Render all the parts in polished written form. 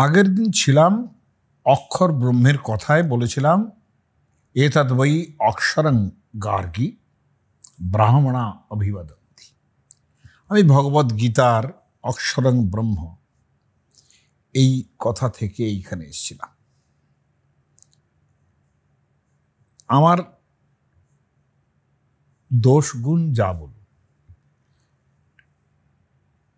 আগের দিন ছিলাম অক্ষর ব্রহ্মের কথায় বলেছিলাম এতদ বৈ অক্ষরং গার্গী ব্রাহ্মণা অভিবদন্তি। আমি ভগবদ গীতার অক্ষরং ব্রহ্ম এই কথা থেকে এইখানে এসেছিলাম। আমার দোষ গুণ যা বলুন,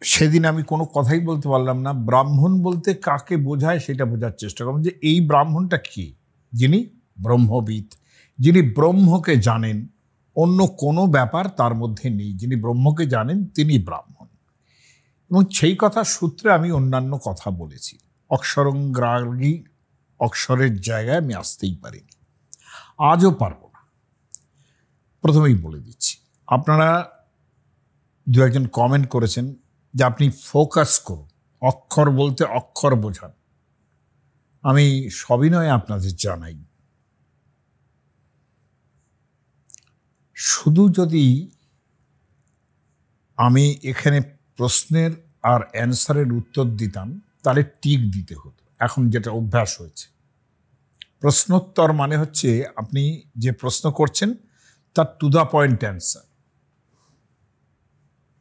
সেদিন আমি কোনো কথাই বলতে পারলাম না। ব্রাহ্মণ বলতে কাকে বোঝায় সেটা বোঝার চেষ্টা করলাম, যে এই ব্রাহ্মণটা কি, যিনি ব্রহ্মবিদ, যিনি ব্রহ্মকে জানেন, অন্য কোনো ব্যাপার তার মধ্যে নেই। যিনি ব্রহ্মকে জানেন তিনি ব্রাহ্মণ। এবং সেই কথা সূত্রে আমি অন্যান্য কথা বলেছি। অক্ষরং গার্গী, অক্ষরের জায়গায় আমি আসতেই পারিনি, আজও পারব না। প্রথমেই বলে দিচ্ছি, আপনারা দু একজন কমেন্ট করেছেন যে আপনি ফোকাস করুন, অক্ষর বলতে অক্ষর বোঝান। আমি সবিনয়ে আপনাদের জানাই, শুধু যদি আমি এখানে প্রশ্নের আর অ্যান্সারের উত্তর দিতাম তাহলে টিক দিতে হতো। এখন যেটা অভ্যাস হয়েছে, প্রশ্নোত্তর মানে হচ্ছে আপনি যে প্রশ্ন করছেন তার টু দ্য পয়েন্ট অ্যান্সার।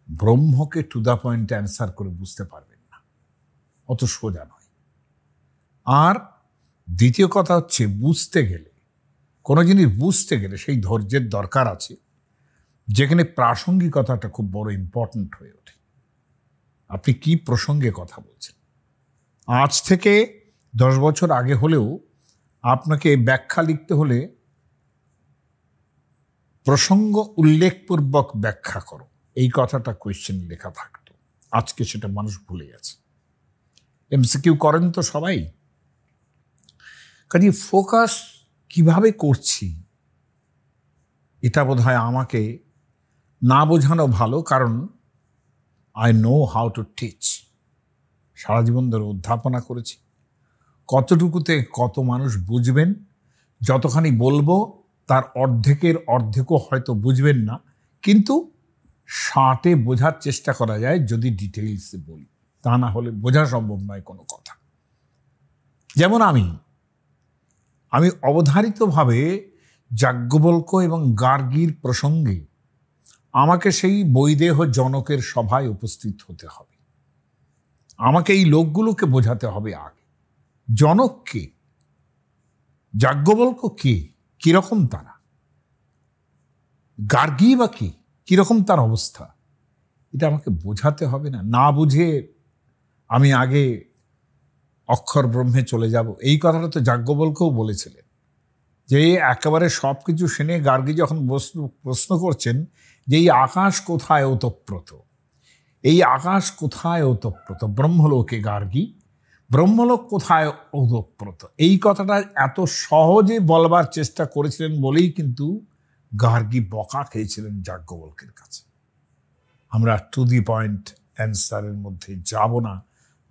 ব্রহ্মকে টু দ্য পয়েন্ট অ্যান্সার করে বুঝতে পারবেন না, অত সোজা নয়। আর দ্বিতীয় কথা হচ্ছে, বুঝতে গেলে, কোনো জিনিস বুঝতে গেলে সেই ধৈর্যের দরকার আছে, যেখানে প্রাসঙ্গিকতাটা খুব বড় ইম্পর্ট্যান্ট হয়ে ওঠে। আপনি কি প্রসঙ্গে কথা বলছেন? আজ থেকে 10 বছর আগে হলেও আপনাকে ব্যাখ্যা লিখতে হলে প্রসঙ্গ উল্লেখপূর্বক ব্যাখ্যা করো, এই কথাটা কোয়েশ্চেন লেখা থাকতো। আজকে সেটা মানুষ ভুলে গেছে। এমসিকিউ করেন তো সবাই। কাজে ফোকাস কিভাবে করছি এটা বোধহয় আমাকে না বোঝানো ভালো, কারণ I know how to teach. সারা জীবন ধরে অধ্যাপনা করেছি। কতটুকুতে কত মানুষ বুঝবেন, যতখানি বলবো তার অর্ধেকও হয়তো বুঝবেন না, কিন্তু 60-এ বোঝার চেষ্টা করা যায় যদি ডিটেইলসে বলি, তা না হলে বোঝা সম্ভব নয় কোনো কথা। যেমন আমি অবধারিতভাবে যাজ্ঞবল্ক্য এবং গার্গীর প্রসঙ্গে আমাকে সেই বৈদেহ জনকের সভায় উপস্থিত হতে হবে। আমাকে এই লোকগুলোকে বোঝাতে হবে আগে। জনক কে, যাজ্ঞবল্ক্য কে, কিরকম তারা, গার্গী বা কি, কিরকম তার অবস্থা, এটা আমাকে বোঝাতে হবে না। না বুঝে আমি আগে অক্ষর ব্রহ্মে চলে যাব, এই কথাটা তো যাজ্ঞবল্ক্যও বলেছিলেন, যে একেবারে সব কিছু শুনে গার্গী যখন প্রশ্ন করছেন যে এই আকাশ কোথায় ওতপ্রোত, এই আকাশ কোথায় ওতপ্রোত, ব্রহ্মলোকে গার্গী, ব্রহ্মলোক কোথায় ওতপ্রোত, এই কথাটা এত সহজে বলবার চেষ্টা করেছিলেন বলেই কিন্তু গার্গী বকা খেয়েছিলেন যাজ্ঞবল্ক্যের কাছে। আমরা টু দি পয়েন্ট অ্যান্সারের মধ্যে যাব না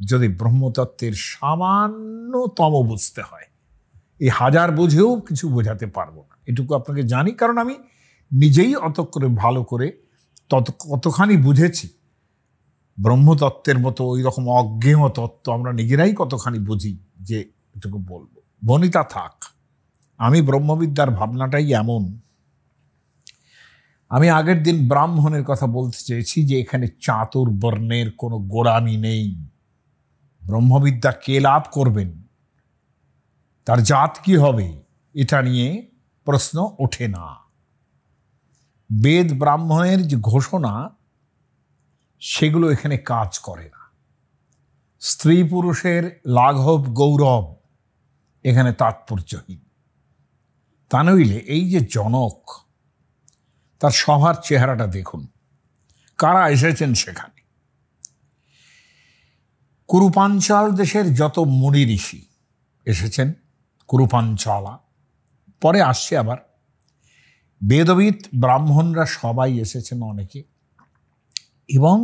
যদি ব্রহ্মতত্ত্বের সামান্যতম বুঝতে হয়। এই 1000 বুঝেও কিছু বোঝাতে পারবো না, এটুকু আপনাকে জানি, কারণ আমি নিজেই অত করে ভালো করে কতখানি বুঝেছি। ব্রহ্মতত্ত্বের মতো ওই রকম অজ্ঞেয় তত্ত্ব আমরা নিজেরাই কতখানি বুঝি যে এটুকু বলবো। বনিতা থাক, আমি ব্রহ্মবিদ্যার ভাবনাটাই এমন। আমি আগের দিন ব্রাহ্মণের কথা বলতে চেয়েছি যে এখানে চাতুর্বর্ণের কোনো গোড়ামি নেই। ব্রহ্মবিদ্যা কে লাভ করবেন, তার জাত কি হবে, এটা নিয়ে প্রশ্ন ওঠে না। বেদ ব্রাহ্মণের যে ঘোষণা, সেগুলো এখানে কাজ করে না। স্ত্রী পুরুষের লাঘব গৌরব এখানে তাৎপর্যহীন। তা নইলে এই যে জনক, তার সভার চেহারাটা দেখুন, কারা এসেছেন সেখানে। কুরুপাঞ্চাল দেশের যত মুনি ঋষি এসেছেন, কুরুপাঞ্চালা, পরে আসছে আবার বেদবিদ ব্রাহ্মণরা সবাই এসেছেন অনেকে, এবং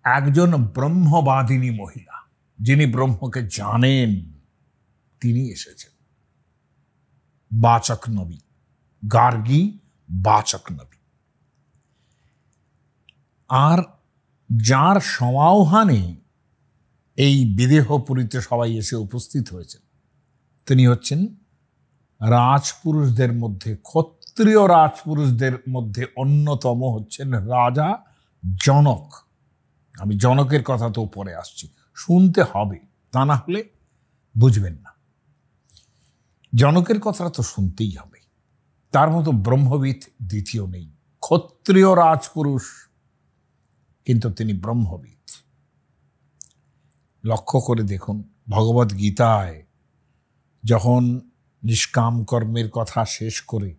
একজন ব্রহ্মবাদিনী মহিলা যিনি ব্রহ্মকে জানেন তিনি এসেছেন। বাচক নবী, গার্গী বাচক নবী। আর যার সমাহ্বানে এই বিদেহপুরীতে সবাই এসে উপস্থিত হয়েছেন। তিনি হচ্ছেন রাজপুরুষদের মধ্যে, ক্ষত্রিয় রাজপুরুষদের মধ্যে অন্যতম হচ্ছেন রাজা জনক। আমি জনকের কথা তো পরে আসছি, শুনতে হবে, তা না হলে বুঝবেন না। জনকের কথা তো শুনতেই হবে। তার মতো ব্রহ্মবিদ দ্বিতীয় নেই। ক্ষত্রিয় রাজপুরুষ, কিন্তু তিনি ব্রহ্মবিদ। লক্ষ্য করে দেখুন, ভগবদ গীতায় যখন নিষ্কাম কর্মের কথা শেষ করে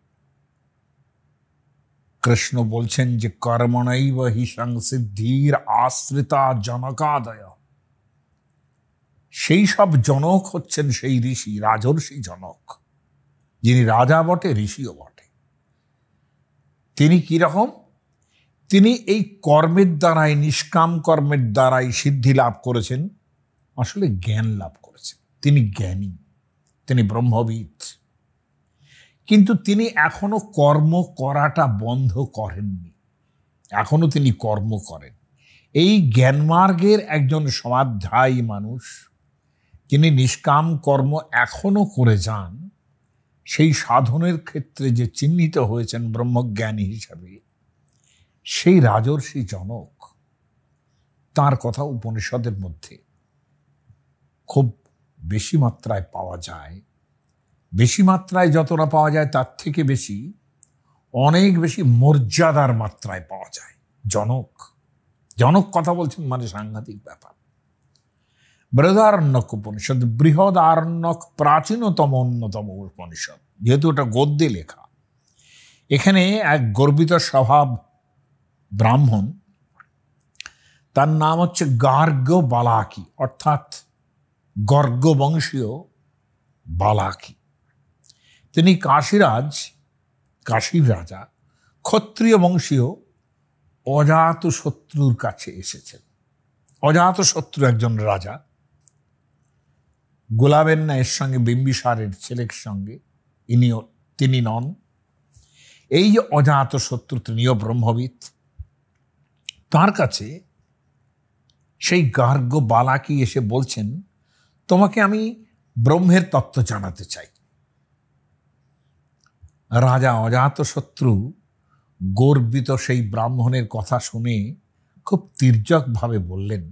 কৃষ্ণ বলছেন যে কর্মণৈব হি সংসিদ্ধির আশ্রিতা জনকাদয়, সেই সব জনক হচ্ছেন সেই ঋষি, রাজর্ষি জনক, যিনি রাজা বটে, ঋষিও বটে। তিনি কিরকম? তিনি এই কর্মের দ্বারাই, নিষ্কাম কর্মের দ্বারাই সিদ্ধি লাভ করেছেন, আসলে জ্ঞান লাভ করেছেন। তিনি জ্ঞানী, তিনি ব্রহ্মবিদ, কিন্তু তিনি এখনো কর্ম করাটা বন্ধ করেননি, এখনো তিনি কর্ম করেন। এই জ্ঞানমার্গের একজন সমাধ্যায়ী মানুষ, যিনি নিষ্কাম কর্ম এখনো করে যান, সেই সাধনের ক্ষেত্রে যে চিহ্নিত হয়েছেন ব্রহ্মজ্ঞানী হিসাবে, সেই রাজর্ষি জনক। তার কথা উপনিষদের মধ্যে খুব বেশি মাত্রায় পাওয়া যায়। বেশি মাত্রায় যতটা পাওয়া যায় তার থেকে বেশি, অনেক বেশি মর্যাদার মাত্রায় পাওয়া যায়। জনক, জনক কথা বলছেন মানে সাংঘাতিক ব্যাপার। বৃহদারণ্যক উপনিষদ, বৃহদারণ্যক প্রাচীনতম অন্যতম উপনিষদ, যেহেতু এটা গদ্যে লেখা। এখানে এক গর্বিত স্বভাব ব্রাহ্মণ, তার নাম হচ্ছে গার্গ বালাকি, অর্থাৎ গর্গ বংশীয় বালাকি। তিনি কাশীরাজ, কাশীর রাজা, ক্ষত্রিয় বংশীয় অজাতশত্রুর কাছে এসেছেন। অজাতশত্রু একজন রাজা, গোলাবের ন্যায়ের সঙ্গে বিম্বিসারের ছেলের সঙ্গে তিনি নন। এই যে অজাতশত্রু, তিনিও ব্রহ্মবিদ। তার কাছে সেই গার্গ বালাকি এসে বলছেন, তোমাকে আমি ব্রহ্মের তত্ত্ব জানাতে চাই। রাজা অজাতশত্রু গর্বিত সেই ব্রাহ্মণের কথা শুনে খুব তির্যকভাবে বললেন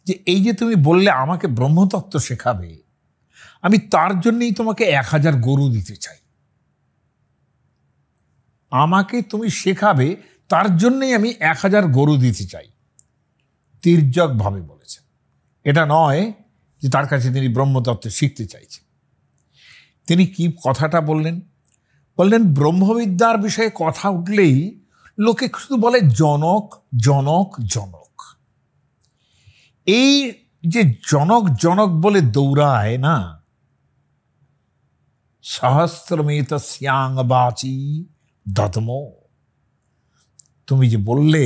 যে, এই যে তুমি বললে আমাকে ব্রহ্মতত্ত্ব শেখাবে, আমি তার জন্যই তোমাকে 1000 গরু দিতে চাই। আমাকে তুমি শেখাবে, তার জন্যই আমি 1000 গরু দিতে চাই। তির্যকভাবে বলেছেন। এটা নয় যে তার কাছে তিনি ব্রহ্মতত্ত্ব শিখতে চাইছেন। তিনি কি কথাটা বললেন? বললেন, ব্রহ্মবিদ্যার বিষয়ে কথা উঠলেই লোকে শুধু বলে জনক জনক জনক। এই যে জনক জনক বলে দৌড়ায় না, সহস্রমেত শ্যাং বাচি দতম, তুমি যে বললে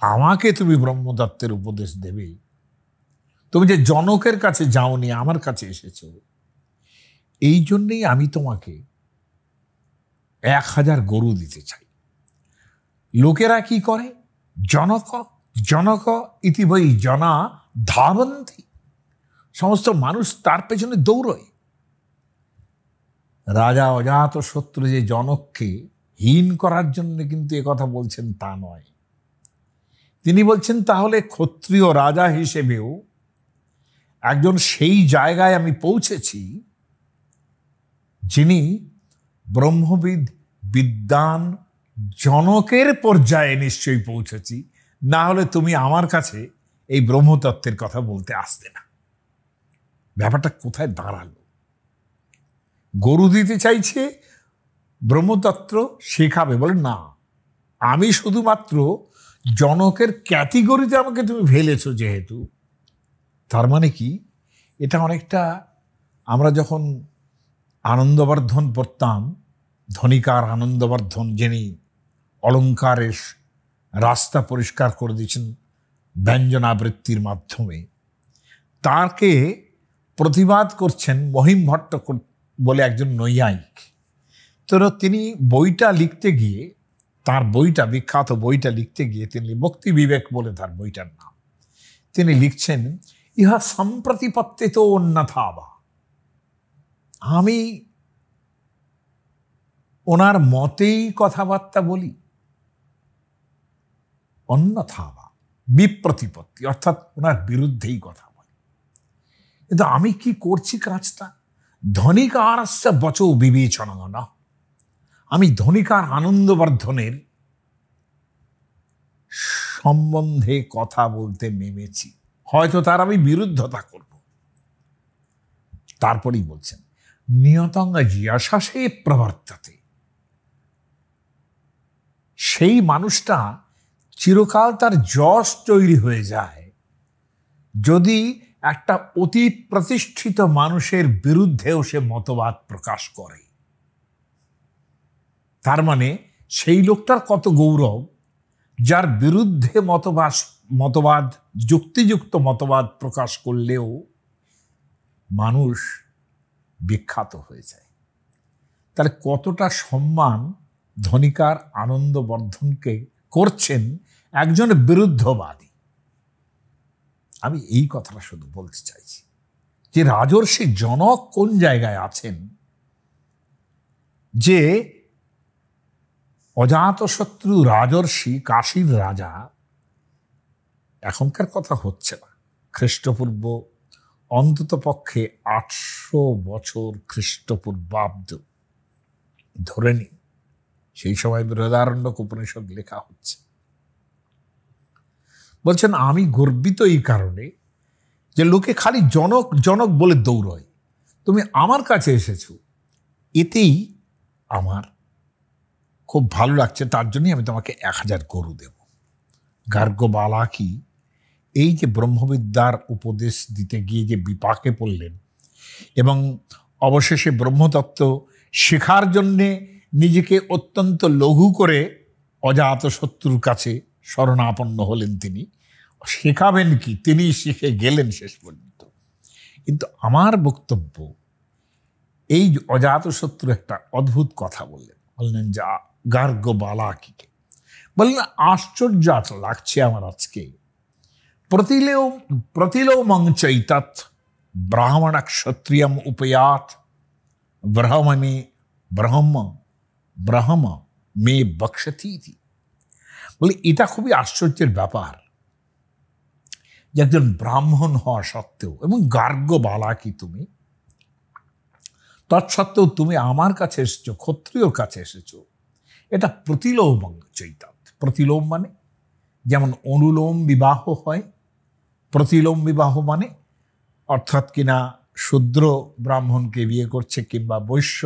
আমাকে তুমি ব্রহ্মতত্ত্বের উপদেশ দেবে, তুমি যে জনকের কাছে যাওনি, আমার কাছে এসেছো, এই জন্যেই আমি তোমাকে 1000 গরু দিতে চাই। লোকেরা কি করে? জনক জনক ইতি বৈ জনা ধাবন্তি, সমস্ত মানুষ তার পেছনে দৌড়য়। রাজা অজাতশত্রু যে জনককে হীন করার জন্য কিন্তু একথা বলছেন তা নয়। তিনি বলছেন, তাহলে ক্ষত্রিয় রাজা হিসেবেও একজন সেই জায়গায় আমি পৌঁছেছি, যিনি ব্রহ্মবিদ বিদ্বান জনকের পর্যায়ে নিশ্চয়ই পৌঁছেছি, না হলে তুমি আমার কাছে এই ব্রহ্মতত্ত্বের কথা বলতে আসতে না। ব্যাপারটা কোথায় দাঁড়ালো? গরু দিতে চাইছে, ব্রহ্মতত্ত্ব শেখাবে, বলে না, আমি শুধুমাত্র জনকের ক্যাটেগরিতে আমাকে তুমি ফেলেছো যেহেতু। তার মানে কি? এটা অনেকটা আমরা যখন আনন্দবর্ধন পড়তাম, ধনিকার আনন্দবর্ধন, যিনি অলঙ্কারের রাস্তা পরিষ্কার করে দিয়েছেন ব্যঞ্জনাবৃত্তির মাধ্যমে, তাকে প্রতিবাদ করছেন মহিম ভট্ট বলে একজন নৈয়ায়িক। তো তিনি বইটা লিখতে গিয়ে, তার বইটা, বিখ্যাত বইটা লিখতে গিয়ে, তিনি ভক্তি বিবেক বলে তার বইটার নাম, তিনি লিখছেন, ইহা সম্প্রতিপত্তিত অন্যথা বা, আমি ওনার মতেই কথাবার্তা বলি, অন্যথা বা বিপ্রতিপত্তি অর্থাৎ ওনার বিরুদ্ধেই কথা বলি। কিন্তু আমি কি করছি কাজটা? ধনিকারস্য বচো বিবেচনা না, আমি ধনিকার আনন্দবর্ধনের সম্বন্ধে কথা বলতে নেমেছি, হয়তো তার আমি বিরুদ্ধতা করব। তারপরেই বলছেন নিয়তং যশসে প্রবর্ততে, সেই মানুষটা চিরকাল তার যশ তৈরি হয়ে যায় যদি একটা অতি প্রতিষ্ঠিত মানুষের বিরুদ্ধেও সে মতবাদ প্রকাশ করে। তার মানে সেই লোকটার কত গৌরব, যার বিরুদ্ধে মতবাদ যুক্তিযুক্ত মতবাদ প্রকাশ করলেও মানুষ বিখ্যাত হয়ে যায়। তাহলে কতটা সম্মান ধনিকার আনন্দবর্ধনকে করছেন একজন বিরুদ্ধবাদী। আমি এই কথাটা শুধু বলতে চাইছি যে রাজর্ষি জনক কোন জায়গায় আছেন, যে অজাতশত্রু রাজর্ষি কাশীর রাজা, এখনকার কথা হচ্ছে না, খ্রিস্টপূর্ব অন্তত পক্ষে 800 বছর খ্রিস্টপূর্বাব্দ ধরে নি, সেই সময় বৃহদারণ্যক উপনিষদ লেখা হচ্ছে। বলছেন আমি গর্বিত এই কারণে যে লোকে খালি জনক জনক বলে দৌড়য়, তুমি আমার কাছে এসেছো, এতেই আমার খুব ভালো লাগছে, তার জন্যই আমি তোমাকে 1000 গরু দেব। গার্গবালাকি এই যে ব্রহ্মবিদ্যার উপদেশ দিতে গিয়ে যে বিপাকে পড়লেন এবং অবশেষে ব্রহ্মতত্ত্ব শেখার জন্যে নিজেকে অত্যন্ত লঘু করে অজাতশত্রুর কাছে শরণাপন্ন হলেন, তিনি শেখাবেন কি, তিনি শিখে গেলেন শেষ পর্যন্ত। কিন্তু আমার বক্তব্য, এই অজাতশত্রু একটা অদ্ভুত কথা বললেন যা গার্গবালাকিকে বললেন, আশ্চর্য লাগছে আমার আজকে, প্রতিলোমং চৈতৎ ব্রাহ্মণ ক্ষত্রিয়ম উপয়াত ব্রহ্ম মে বক্ষতি। বলে এটা খুবই আশ্চর্যের ব্যাপার যে একজন ব্রাহ্মণ হওয়া সত্ত্বেও, এবং গার্গবালাকি তুমি, তৎসত্ত্বেও তুমি আমার কাছে এসেছো, ক্ষত্রিয়র কাছে এসেছো। এটা প্রতিলোমং চৈতৎ। প্রতিলোম মানে যেমন অনুলোম বিবাহ হয়, প্রতিলোম বিবাহ মানে অর্থাৎ কিনা শূদ্র ব্রাহ্মণকে বিয়ে করছে কিংবা বৈশ্য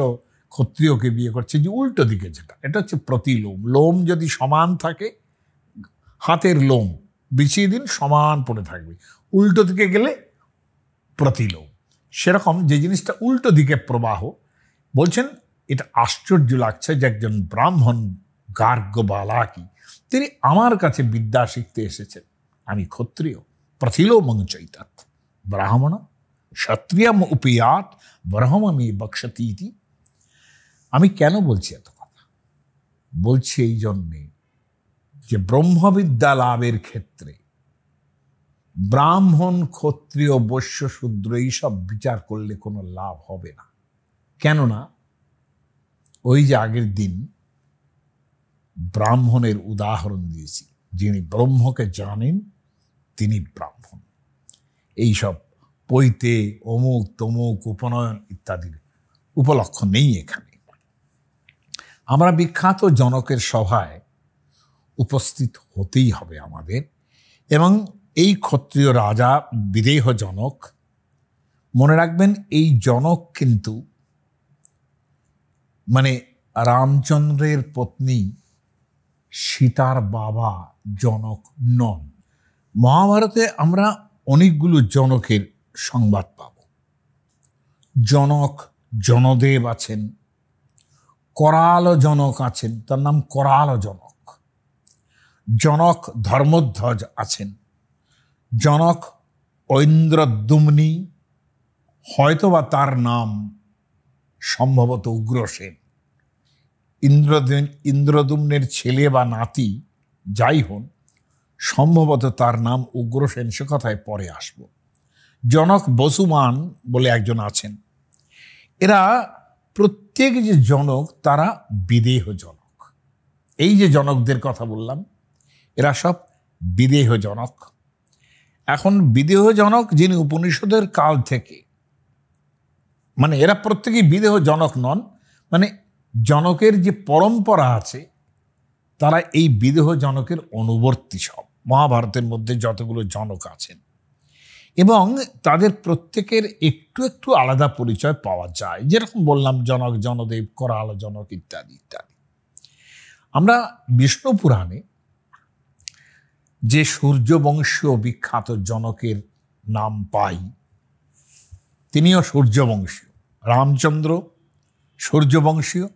ক্ষত্রিয়কে বিয়ে করছে, যে উল্টো দিকে যেটা, এটা হচ্ছে প্রতিলোম। লোম যদি সমান থাকে, হাতের লোম বিছিয়ে দিন সমান পড়ে থাকবে, উল্টো দিকে গেলে প্রতিলোম। সেরকম যে জিনিসটা উল্টো দিকে প্রবাহ, বলছেন এটা আশ্চর্য লাগছে যে একজন ব্রাহ্মণ গার্গবালাকি তিনি আমার কাছে বিদ্যা শিখতে এসেছেন, আমি ক্ষত্রিয়। প্রতিলোমং চৈতৎ ব্রাহ্মণ ক্ষত্রিয়ম উপয়াত ব্রহ্ম মে বক্ষতি। আমি কেন বলছি এত কথা? বলছি এই জন্যে যে ব্রহ্মবিদ্যা লাভের ক্ষেত্রে ব্রাহ্মণ ক্ষত্রিয় বৈশ্য শূদ্র এইসব বিচার করলে কোনো লাভ হবে না। কেননা ওই যে আগের দিন ব্রাহ্মণের উদাহরণ দিয়েছি, যিনি ব্রহ্মকে জানেন তিনি ব্রাহ্মণ। এইসব পৈতে অমুক তমুক উপনয়ন ইত্যাদির উপলক্ষ নেই এখানে। আমরা বিখ্যাত জনকের সভায় উপস্থিত হতেই হবে আমাদের, এবং এই ক্ষত্রিয় রাজা বিদেহ জনক, মনে রাখবেন এই জনক কিন্তু মানে রামচন্দ্রের পত্নী সীতার বাবা জনক নন। মহাভারতে আমরা অনেকগুলো জনকের সংবাদ পাব। জনক জনদেব আছেন, করাল জনক আছেন, তার নাম করাল জনক। জনক ধর্মধ্বজ আছেন, জনক ঐন্দ্রদ্যুম্নি, হয়তোবা তার নাম সম্ভবত উগ্রসেন। ইন্দ্রদ্যুম্নের ছেলে বা নাতি যাই হন, সম্ভবত তার নাম উগ্রসেন, সে কথায় পরে আসব। জনক বসুমান বলে একজন আছেন। এরা প্রত্যেক যে জনক তারা বিদেহ জনক। এই যে জনকদের কথা বললাম এরা সব বিদেহ জনক। এখন বিদেহ জনক যিনি উপনিষদের কাল থেকে, মানে এরা প্রত্যেকেই বিদেহ জনক নন, মানে জনকের যে পরম্পরা আছে তারা এই বিদেহ জনকের অনুবর্তী। সব মহাভারতের মধ্যে যতগুলো জনক আছেন এবং তাদের প্রত্যেকের একটু একটু আলাদা পরিচয় পাওয়া যায়, যেরকম বললাম জনক, জনদেব, করাল জনক ইত্যাদি ইত্যাদি। আমরা বিষ্ণু পুরাণে যে সূর্যবংশীয় বিখ্যাত জনকের নাম পাই তিনিও সূর্যবংশীয়। রামচন্দ্র সূর্যবংশীয়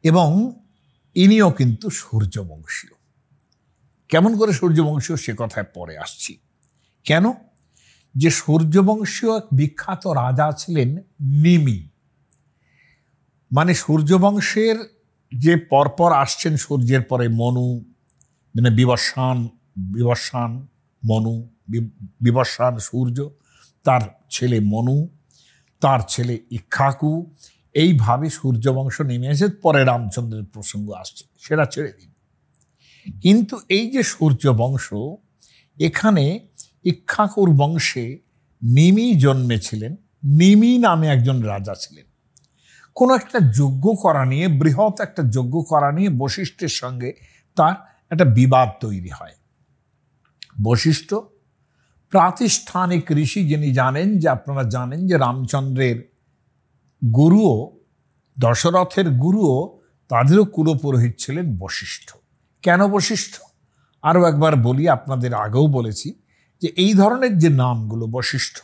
এবং ইনিও কিন্তু সূর্যবংশীয়। কেমন করে সূর্যবংশীয় সে কথায় পরে আসছি। কেন? যে সূর্যবংশীয় এক বিখ্যাত রাজা ছিলেন নিমি, মানে সূর্যবংশের যে পরপর আসছেন সূর্যের পরে মনু, মানে বিবস্বান মনু, বিবস্বান সূর্য, তার ছেলে মনু, তার ছেলে ইক্ষ্বাকু, এইভাবে সূর্যবংশ নেমে এসে পরে রামচন্দ্রের প্রসঙ্গ আসছে, সেটা ছেড়ে দিন। কিন্তু এই যে সূর্যবংশ, এখানে ইক্ষ্বাকুর বংশে নিমি জন্মেছিলেন। নিমি নামে একজন রাজা ছিলেন। কোনো একটা যজ্ঞ করা নিয়ে, বৃহৎ একটা যজ্ঞ করা নিয়ে বশিষ্ঠের সঙ্গে তার একটা বিবাদ তৈরি হয়। বশিষ্ঠ প্রাতিষ্ঠানিক ঋষি, যিনি জানেন যে, আপনারা জানেন যে রামচন্দ্রের গুরুও, দশরথের গুরুও, তাদেরও কুলপুরোহিত ছিলেন বশিষ্ঠ। কেন বশিষ্ঠ? আরও একবার বলি, আপনাদের আগেও বলেছি যে এই ধরনের যে নামগুলো বশিষ্ঠ,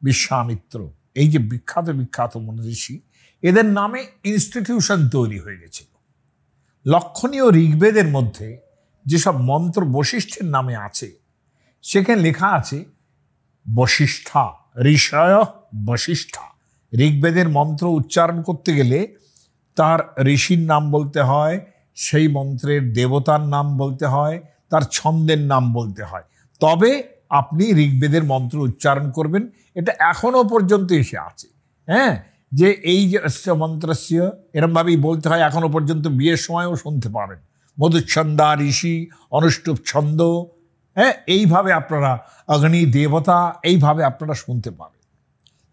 বিশ্বামিত্র, এই যে বিখ্যাত বিখ্যাত মনীষী, এদের নামে ইনস্টিটিউশন তৈরি হয়ে গেছিল। লক্ষণীয় ঋগ্বেদের মধ্যে যেসব মন্ত্র বশিষ্ঠের নামে আছে সেখানে লেখা আছে বশিষ্ঠা, ঋষয় বশিষ্ঠা। ঋগ্বেদের মন্ত্র উচ্চারণ করতে গেলে তার ঋষির নাম বলতে হয়, সেই মন্ত্রের দেবতার নাম বলতে হয়, তার ছন্দের নাম বলতে হয়, তবে আপনি ঋগ্বেদের মন্ত্র উচ্চারণ করবেন। এটা এখনো পর্যন্ত এসে আছে। হ্যাঁ, যে এই যে মন্ত্রস্য এরমভাবেই বলতে হয়, এখনো পর্যন্ত বিয়ের সময়ও শুনতে পাবেন। মধুচ্ছন্দা ঋষি, অনুষ্টুপ ছন্দ, হ্যাঁ, এইভাবে আপনারা অগ্নি দেবতা, এইভাবে আপনারা শুনতে পাবেন।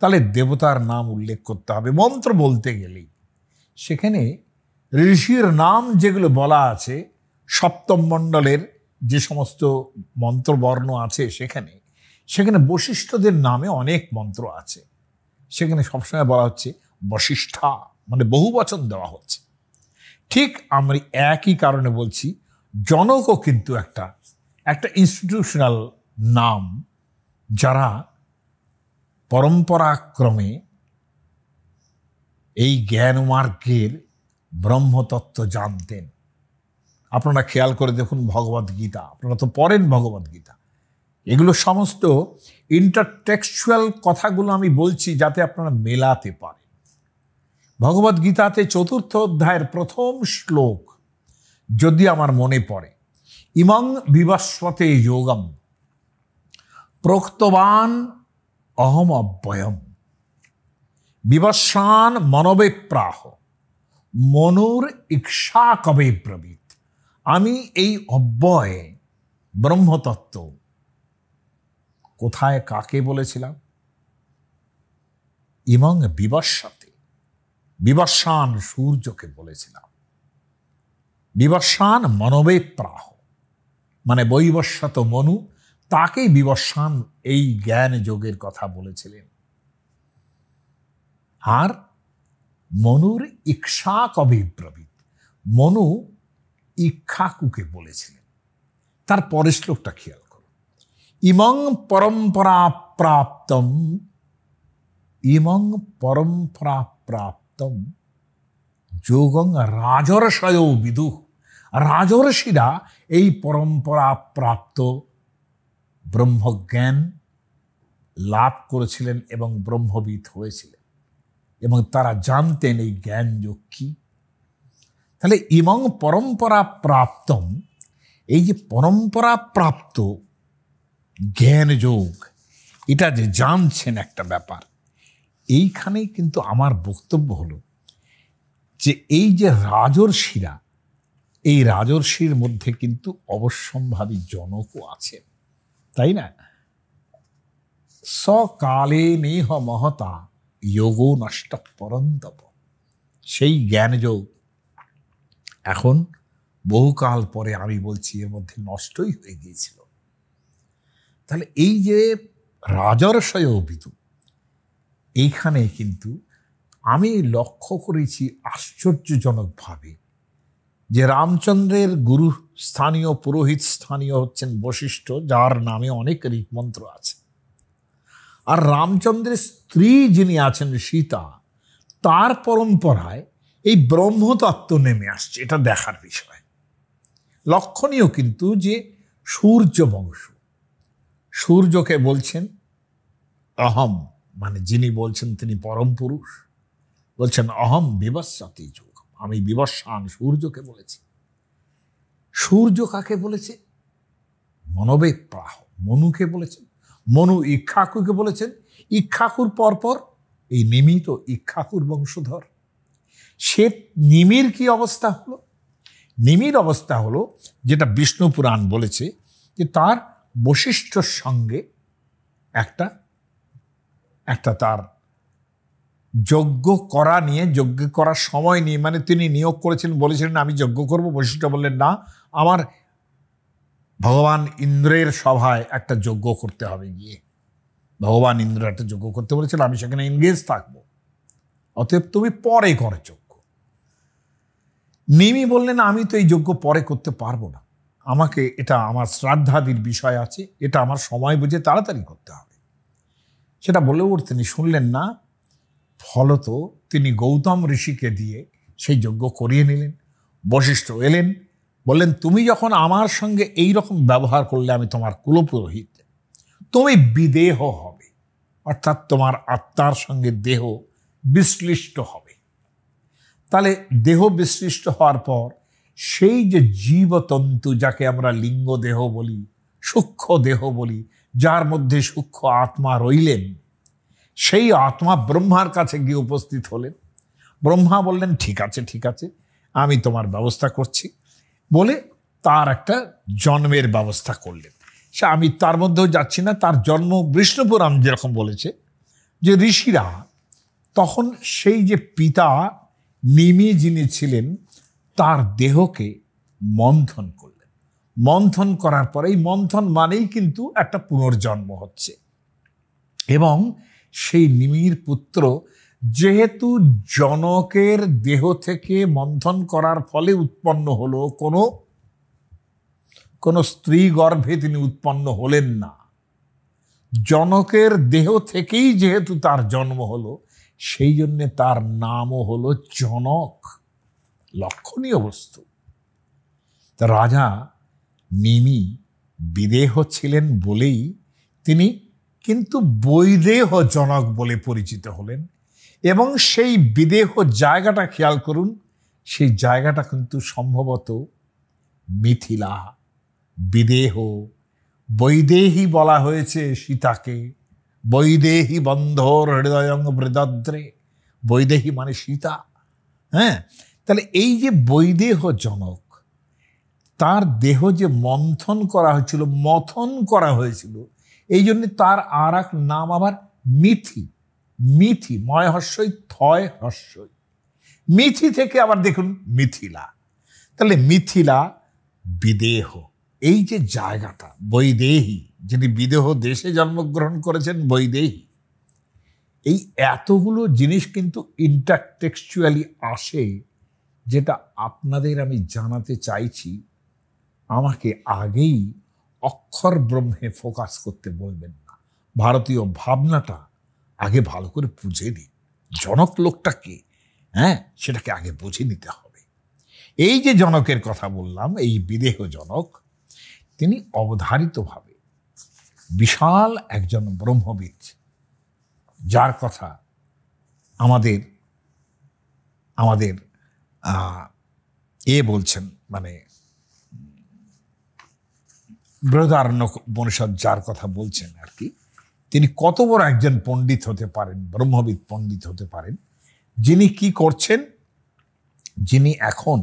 তাহলে দেবতার নাম উল্লেখ করতে হবে মন্ত্র বলতে গেলেই। সেখানে ঋষির নাম যেগুলো বলা আছে, সপ্তম মণ্ডলের যে সমস্ত মন্ত্রবর্ণ আছে সেখানে বশিষ্ঠদের নামে অনেক মন্ত্র আছে। সেখানে সবসময় বলা হচ্ছে বশিষ্ঠা, মানে বহু বচন দেওয়া হচ্ছে। ঠিক আমরা একই কারণে বলছি জনকও কিন্তু একটা ইনস্টিটিউশনাল নাম, যারা পরম্পরাক্রমে এই জ্ঞান মার্গের ব্রহ্মতত্ত্ব জানতেন। আপনারা খেয়াল করে দেখুন ভগবদ্গীতা, আপনারা তো পড়েন ভগবদ্গীতা, এগুলো সমস্ত ইন্টারটেক্সচুয়াল কথাগুলো আমি বলছি যাতে আপনারা মেলাতে পারেন। ভগবদ্গীতাতে 4th অধ্যায়ের প্রথম শ্লোক যদি আমার মনে পড়ে, ইমং বিবস্বতে যোগম প্রোক্তবান অহম অব্যয়ম বিবস্বান মনবে প্রাহ মনুর ইক্ষা কবে ব্রবীত। আমি এই অব্যয় ব্রহ্মতত্ত্ব কোথায় কাকে বলেছিলাম? ইমং বিবস্বতে, বিবস্বান সূর্যকে বলেছিলাম। বিবস্বান মনবে প্রাহ, মানে বৈবস্বত মনু, তাকেই বিবস্বান এই জ্ঞান যোগের কথা বলেছিলেন। আর মনুর ইক্ষা কবে ব্রবীত, মনু ইক্ষ্বাকুকে বলেছিলেন। তার পরের শ্লোকটা খেয়াল করুন, ইমং পরম্পরা প্রাপ্তম, ইমং পরম্পরা প্রাপ্তম যোগং রাজর্ষয় বিদুঃ। রাজর্ষিরা এই পরম্পরা প্রাপ্ত ব্রহ্মজ্ঞান লাভ করেছিলেন এবং ব্রহ্মবিদ হয়েছিলেন, এবং তারা জানতেন এই জ্ঞান যোগ কি। তাহলে ইমং পরম্পরা প্রাপ্তম, এই যে পরম্পরা প্রাপ্ত জ্ঞান যোগ, এটা যে জানছেন একটা ব্যাপার। এইখানেই কিন্তু আমার বক্তব্য হলো যে এই যে রাজর্ষিরা, এই রাজর্ষির মধ্যে কিন্তু অবশ্যম্ভাবী জনকও আছেন, তাই না? সকালে নেহ মহতা যোগো নষ্ট পরন্তপ, সেই জ্ঞানযোগ এখন বহুকাল পরে আমি বলছি এর মধ্যে নষ্টই হয়ে গিয়েছিল। তাহলে এই যে রাজর্ষয় বিদু, এইখানে কিন্তু আমি লক্ষ্য করেছি আশ্চর্যজনকভাবে যে রামচন্দ্রের গুরু স্থানীয় পুরোহিত স্থানীয় হচ্ছেন বশিষ্ঠ, যার নামে অনেক ঋকমন্ত্র আছে। আর রামচন্দ্রের স্ত্রী যিনি আছেন সীতা, তার পরম্পরায় এই ব্রহ্মতত্ত্ব নেমে আসছে। এটা দেখার বিষয়। লক্ষণীয় কিন্তু যে সূর্য বংশ, সূর্যকে বলছেন অহম, মানে যিনি বলছেন তিনি পরম পুরুষ, বলছেন অহম বিবস্বতি যোগ, আমি বিবস্বান সূর্যকে বলেছি। সূর্য কাকে বলেছে? মনবে প্রাহ, মনুকে বলেছেন। মনু ইক্ষ্বাকুকে বলেছেন। ইক্ষ্বাকুর পরপর এই নিমিত ইক্ষ্বাকুর বংশধর। সে নিমির কি অবস্থা হলো? নিমির অবস্থা হলো যেটা বিষ্ণু পুরাণ বলেছে যে তার বশিষ্ঠর সঙ্গে একটা তার যজ্ঞ করা নিয়ে, যজ্ঞ করার সময় নিয়ে, মানে তিনি নিয়োগ করেছিলেন, বলেছিলেন আমি যজ্ঞ করব। বশিষ্ঠ বললেন না, আমার ভগবান ইন্দ্রের সভায় একটা যজ্ঞ করতে হবে, গিয়ে ভগবান ইন্দ্র একটা যজ্ঞ করতে বলেছিল, আমি সেখানে এনগেজ থাকবো, অতএব তুমি পরে করো যজ্ঞ। নিমি বললেন আমি তো এই যজ্ঞ পরে করতে পারবো না, আমাকে এটা আমার শ্রাদ্ধাদির বিষয় আছে, এটা আমার সময় বুঝে তাড়াতাড়ি করতে হবে। সেটা বলেও তিনি শুনলেন না। ফলত তিনি গৌতম ঋষিকে দিয়ে সেই যজ্ঞ করিয়ে নিলেন। বশিষ্ঠ এলেন, বললেন তুমি যখন আমার সঙ্গে এই রকম ব্যবহার করলে, আমি তোমার কুলপুরোহিত, তুমি বিদেহ হবে, অর্থাৎ তোমার আত্মার সঙ্গে দেহ বিশ্লিষ্ট হবে। তাহলে দেহ বিশ্লিষ্ট হওয়ার পর সেই যে জীবতন্তু, যাকে আমরা লিঙ্গ দেহ বলি, সূক্ষ্ম দেহ বলি, যার মধ্যে সূক্ষ্ম আত্মা রইলেন, সেই আত্মা ব্রহ্মার কাছে গিয়ে উপস্থিত হলেন। ব্রহ্মা বললেন ঠিক আছে ঠিক আছে, আমি তোমার ব্যবস্থা করছি, বলে তার একটা জন্মের ব্যবস্থা করলেন। সে আমি তার মধ্যেও যাচ্ছি না। তার জন্ম বিষ্ণুপুরাণ যেরকম বলেছে যে ঋষিরা তখন সেই যে পিতা নিমি যিনি ছিলেন, তার দেহকে মন্থন করলেন। মন্থন করার পরে, এই মন্থন মানেই কিন্তু একটা পুনর্জন্ম হচ্ছে। এবং সেই নিমির পুত্র যেহেতু জনকের দেহ থেকে মন্থন করার ফলে উৎপন্ন হলো, কোনো স্ত্রী গর্ভে তিনি উৎপন্ন হলেন না, জনকের দেহ থেকেই যেহেতু তার জন্ম হলো, সেই জন্যে তার নামও হলো জনক। লক্ষণীয় বস্তু। রাজা নিমি বিদেহ ছিলেন বলেই তিনি কিন্তু বৈদেহ জনক বলে পরিচিত হলেন। এবং সেই বিদেহ জায়গাটা খেয়াল করুন, সেই জায়গাটা কিন্তু সম্ভবত মিথিলা। বিদেহ, বৈদেহী বলা হয়েছে সীতাকে, বৈদেহী বন্ধর হৃদয়ং বৃদদ্রে, বৈদেহী মানে সীতা। হ্যাঁ, তাহলে এই যে বৈদেহ জনক, তার দেহ যে মন্থন করা হয়েছিল, মথন করা হয়েছিল, এই জন্য তার আর এক নাম আবার মিথি। মিথি, ময় হস্যই থয় হস্যই, মিথি থেকে আবার দেখুন মিথিলা। তাহলে মিথিলা, বিদেহ, এই যে জায়গাটা, বৈদেহী, যিনি বিদেহ দেশে জন্মগ্রহণ করেছেন, বৈদেহী, এই এতগুলো জিনিস কিন্তু ইন্টারটেক্সচুয়ালি আসে, যেটা আপনাদের আমি জানাতে চাইছি। আমাকে আগেই অক্ষর ব্রহ্মে ফোকাস করতে বলবেন না, ভারতীয় ভাবনাটা আগে ভালো করে বুঝে নিন। জনক লোকটা কে, হ্যাঁ, সেটাকে আগে বুঝে নিতে হবে। এই যে জনকের কথা বললাম, এই বিদেহ জনক, তিনি অবধারিতভাবে বিশাল একজন ব্রহ্মবিদ, যার কথা আমাদের বলছেন, মানে বৃহদারণ্যক উপনিষদ যার কথা বলছেন আর কি, তিনি কত বড় একজন পণ্ডিত হতে পারেন, ব্রহ্মবিদ পণ্ডিত হতে পারেন, যিনি কি করছেন, যিনি এখন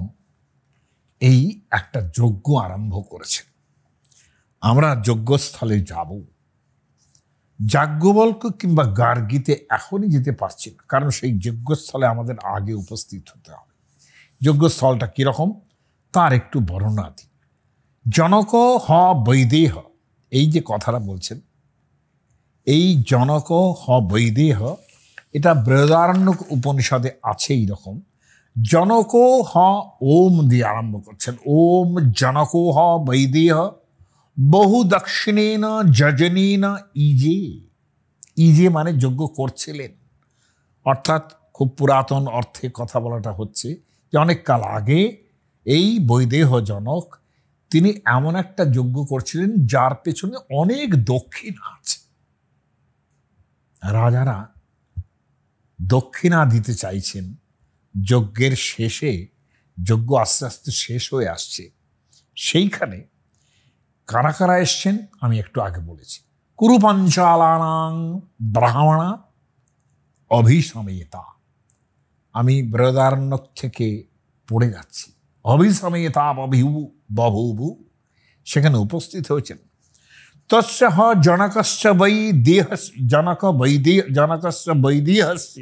এই একটা যজ্ঞ আরম্ভ করেছেন। আমরা যজ্ঞস্থলে যাব, যাজ্ঞবল্ক্য কিংবা গার্গীতে এখনই যেতে পারছি না, কারণ সেই যজ্ঞস্থলে আমাদের আগে উপস্থিত হতে হবে। যজ্ঞস্থলটা কিরকম তার একটু বর্ণনা দিই। জনক হ বৈদেহ, এই যে কথাটা বলছেন, এই জনক হ বৈদেহ, এটা বৃহদারণ্যক উপনিষদে আছে এইরকম। জনক হ ওম দিয়ে আরম্ভ করছেন, ওম জনক হ বৈদেহ বহু দক্ষিণেন যজনেন ইজে। ইজে মানে যজ্ঞ করছিলেন, অর্থাৎ খুব পুরাতন অর্থে কথা বলাটা হচ্ছে যে অনেক কাল আগে এই বৈদেহ জনক তিনি এমন একটা যজ্ঞ করছিলেন যার পেছনে অনেক দক্ষিণা আছে। রাজারা দক্ষিণা দিতে চাইছেন। যজ্ঞের শেষে, যজ্ঞ আস্তে আস্তে শেষ হয়ে আসছে, সেইখানে কারা কারা এসছেন আমি একটু আগে বলেছি। কুরু পঞ্চালানাং ব্রাহ্মণা অভিসমেতা, আমি বৃহদারণ্যক থেকে পড়ে যাচ্ছি। অভিসমেতা বভূবু, সেখানে উপস্থিত হয়েছেন। তস্য জনকস্য বৈ দেহ, জনকস্য বৈদেহস্য,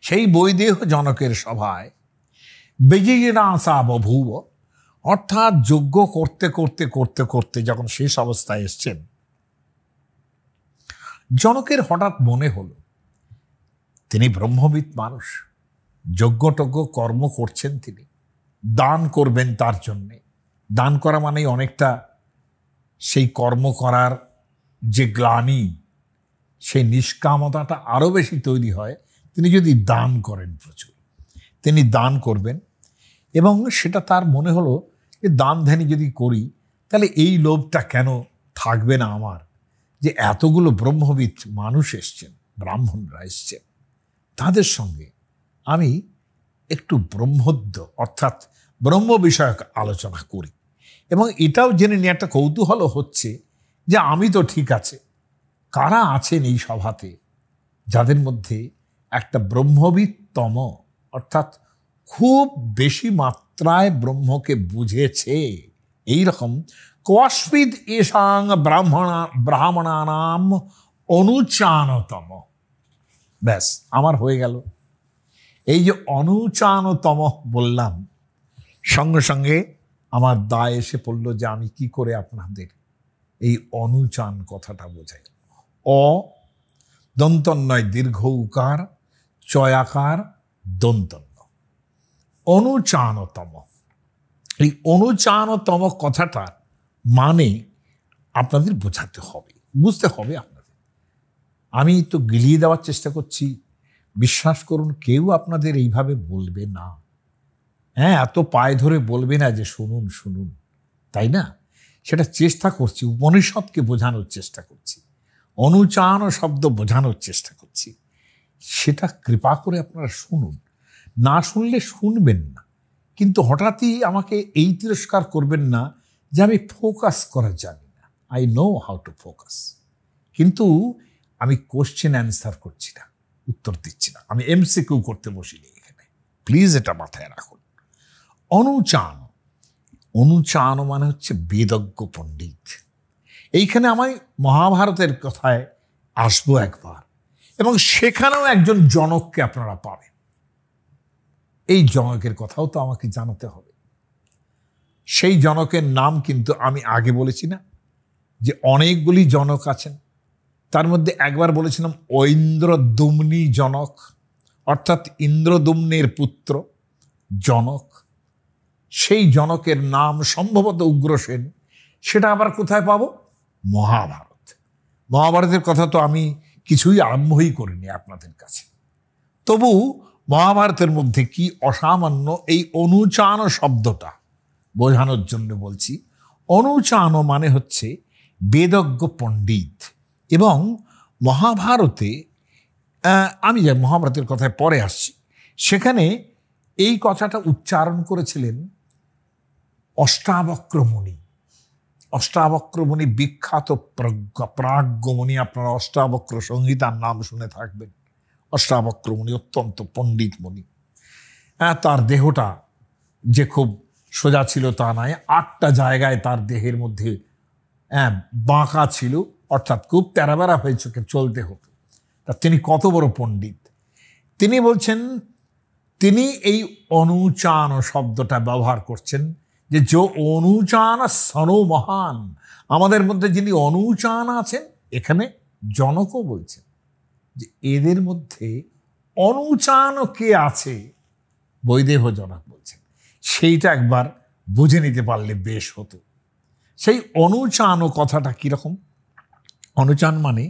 সেই বৈদেহ জনকের সভায় বিজয়নাসা বভূব, অর্থাৎ যজ্ঞ করতে করতে করতে করতে যখন শেষ অবস্থায় এসছেন, জনকের হঠাৎ মনে হলো তিনি ব্রহ্মবিদ মানুষ, যজ্ঞটজ্ঞ কর্ম করছেন, তিনি দান করবেন তার জন্যে। দান করা মানেই অনেকটা সেই কর্ম করার যে গ্লানি, সেই নিষ্কামতাটা আরো বেশি তৈরি হয় তিনি যদি দান করেন প্রচুর। তিনি দান করবেন এবং সেটা তার মনে হলো যে দান ধ্যানি যদি করি তাহলে এই লোভটা কেন থাকবে না আমার, যে এতগুলো ব্রহ্মবিদ মানুষ এসছেন, ব্রাহ্মণরা এসছেন, তাদের সঙ্গে আমি একটু ব্রহ্মোদ্য অর্থাৎ ব্রহ্ম বিষয়ক আলোচনা করি। এবং এটাও জেনে নিয়ে একটা কৌতূহল হচ্ছে যে আমি তো ঠিক আছে, কারা আছেন এই সভাতে যাদের মধ্যে একটা ব্রহ্মবিদতম অর্থাৎ খুব বেশি মাত্রায় ব্রহ্মকে বুঝেছে, এইরকম কোয়াস্মিদ এসাং ব্রাহ্মণানাম অনুচানতম। ব্যাস, আমার হয়ে গেল। এই যে অনুচানতম বললাম, সঙ্গে সঙ্গে আমার দায় এসে পড়ল যে আমি কি করে আপনাদের এই অনুচান কথাটা বোঝাই। অ দন্তন্নয় দীর্ঘ উকার, চয়াকার দন্তন্য, অনুচানতম। এই অনুচানতম কথাটার মানে আপনাদের বোঝাতে হবে, বুঝতে হবে আপনাদের। আমি তো গিলিয়ে দেওয়ার চেষ্টা করছি, বিশ্বাস করুন কেউ আপনাদের এইভাবে বলবে না। হ্যাঁ, এত পায়ে ধরে বলবে না যে শুনুন শুনুন, তাই না? সেটা চেষ্টা করছি, উপনিষদকে বোঝানোর চেষ্টা করছি, অনুচান শব্দ বোঝানোর চেষ্টা করছি। সেটা কৃপা করে আপনারা শুনুন, না শুনলে শুনবেন না, কিন্তু হঠাৎই আমাকে এই তিরস্কার করবেন না যে আমি ফোকাস করা জানি না। I know how to focus, কিন্তু আমি কোশ্চেন অ্যান্সার করছি না, উত্তর দিচ্ছি না, আমি এমসিকিউ করতে বসিনি এখানে। প্লিজ এটা মাথায় রাখুন। অনুচান, অনুচান মানে হচ্ছে বেদজ্ঞ পণ্ডিত। এইখানে আমি মহাভারতের কথায় আসবো একবার, এবং সেখানেও একজন জনককে আপনারা পাবেন। এই জনকের কথাও তো আমাকে জানাতে হবে। সেই জনকের নাম কিন্তু আমি আগে বলেছি না যে অনেকগুলি জনক আছেন, তার মধ্যে একবার বলেছিলাম ঐন্দ্রদুম্নী জনক, অর্থাৎ ইন্দ্রদুম্নের পুত্র জনক। সেই জনকের নাম সম্ভবত উগ্রসেন। সেটা আবার কোথায় পাবো? মহাভারত। মহাভারতের কথা তো আমি কিছুই আরম্ভই করিনি আপনাদের কাছে, তবু মহাভারতের মধ্যে কি অসামান্য এই অনুচান শব্দটা বোঝানোর জন্য বলছি। অনুচান মানে হচ্ছে বেদজ্ঞ পণ্ডিত। এবং মহাভারতে, আমি যে মহাভারতের কথায় পরে আসছি, সেখানে এই কথাটা উচ্চারণ করেছিলেন অষ্টাবক্র মুনি। অষ্টাবক্রমণি বিখ্যাত প্রাজ্ঞমণি, আপনারা অষ্টাবক্র সংহিতার নাম শুনে থাকবেন। অষ্টাবক্রমণি অত্যন্ত পণ্ডিত মণি। হ্যাঁ, তার দেহটা যে খুব সোজা ছিল তা নয়, 8টা জায়গায় তার দেহের মধ্যে বাঁকা ছিল, অর্থাৎ খুব তেরাবেরা হয়ে চোখে চলতে হতো। তা তিনি কত বড় পণ্ডিত! তিনি বলছেন, তিনি এই অনুচান শব্দটা ব্যবহার করছেন যে অনুচান সনো মহান, আমাদের মধ্যে যিনি অনুচান আছেন, এখানে জনকও বলছেন যে এদের মধ্যে অনুচান কে আছে, বৈদেহ জনক বলছেন। সেইটা একবার বুঝে নিতে পারলে বেশ হতো। সেই অনুচান কথাটা কিরকম? অনুচান মানে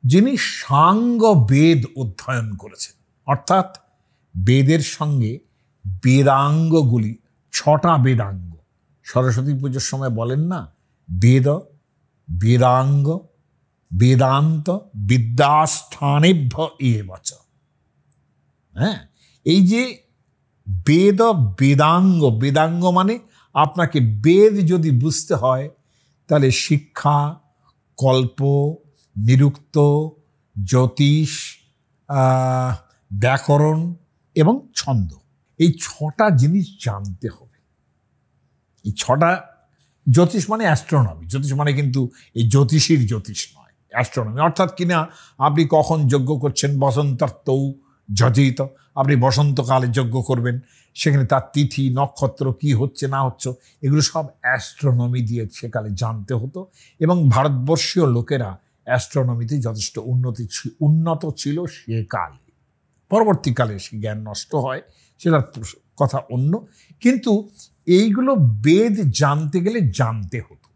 যিনি সাঙ্গ বেদ অধ্যয়ন করেছেন, অর্থাৎ বেদের সঙ্গে বেদাঙ্গগুলি, 6টা বেদাঙ্গ। সরস্বতী পুজোর সময় বলেন না, বেদ, বেদাঙ্গ, বেদান্ত, বিদ্যাস্থানেভ্য এবচ। হ্যাঁ, এই যে বেদ, বেদাঙ্গ, বেদাঙ্গ মানে আপনাকে বেদ যদি বুঝতে হয় তাহলে শিক্ষা, কল্প, নিরুক্ত, জ্যোতিষ, ব্যাকরণ এবং ছন্দ, এই 6টা জিনিস জানতে হবে। এই 6টা, জ্যোতিষ মানে অ্যাস্ট্রোনমি, জ্যোতিষ মানে কিন্তু এই জ্যোতিষীর জ্যোতিষ নয়, অ্যাস্ট্রোনমি। অর্থাৎ কিনা আপনি কখন যজ্ঞ করছেন, বসন্তার্তৌ যজিত, আপনি বসন্তকালে যজ্ঞ করবেন, সেখানে তার তিথি নক্ষত্র কি হচ্ছে না হচ্ছে, এগুলো সব অ্যাস্ট্রোনমি দিয়ে সেকালে জানতে হতো। এবং ভারতবর্ষীয় লোকেরা অ্যাস্ট্রোনমিতে যথেষ্ট উন্নত ছিল সেকালে। পরবর্তীকালে সে জ্ঞান নষ্ট হয়, সেটার কথা অন্য। কিন্তু এইগুলো বেদ জানতে গেলে জানতে হতো।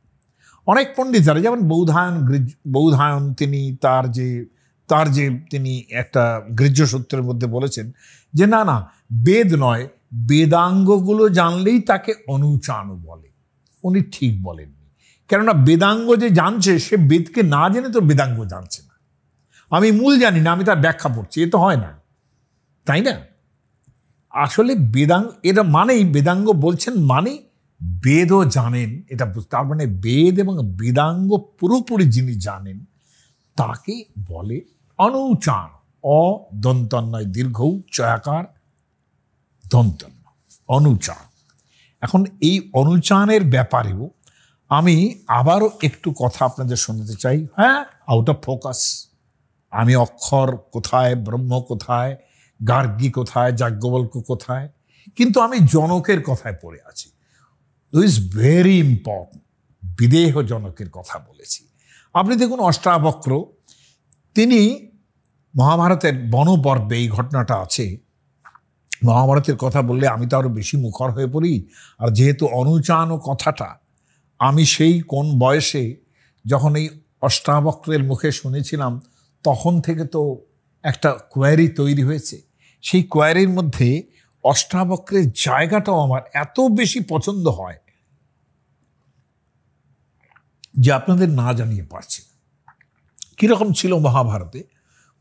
অনেক পণ্ডিতরা, যেমন বৌধায়ন তিনি তার যে তিনি একটা গৃহ্য সূত্রের মধ্যে বলেছেন যে না না, বেদ নয়, বেদাঙ্গগুলো জানলেই তাকে অনুচান বলে। উনি ঠিক বলেননি, কেননা বেদাঙ্গ যে জানছে সে বেদকে না জেনে তো বেদাঙ্গ জানছে না। আমি মূল জানি না, আমি তার ব্যাখ্যা পড়ছি, এ তো হয় না, তাই না? আসলে বেদাঙ্গ, এটা মানেই বেদাঙ্গ বলছেন মানে বেদও জানেন, এটা তার মানে বেদ এবং বেদাঙ্গ পুরোপুরি যিনি জানেন তাকে বলে অনুচান। অদন্তন্নয় দীর্ঘ চয়াকার দন্তন্য, অনুচান। এখন এই অনুচানের ব্যাপারেও আমি আবারও একটু কথা আপনাদের শোনাতে চাই। হ্যাঁ, আউট অফ ফোকাস। আমি অক্ষর কোথায়, ব্রহ্ম কোথায়, গার্গী কোথায়, যাজ্ঞবল্ক্য কোথায়, কিন্তু আমি জনকের কথায় পড়ে আছি। Is very important. বিদেহ জনকের কথা বলেছি। আপনি দেখুন, অষ্টাবক্র তিনি মহাভারতের বনপর্বে এই ঘটনাটা আছে। মহাভারতের কথা বললে আমি তো আরো বেশি মুখর হয়ে পড়ি। আর যেহেতু অনুচান কথাটা আমি সেই কোন বয়সে যখন এই অষ্টাবক্রের মুখে শুনেছিলাম, তখন থেকে তো একটা কোয়ারি তৈরি হয়েছে। সেই কোয়ারির মধ্যে অষ্টাবক্রের জায়গাটাও আমার এত বেশি পছন্দ হয় যে আপনাদের না জানিয়ে পারছি। কীরকম ছিল মহাভারতে?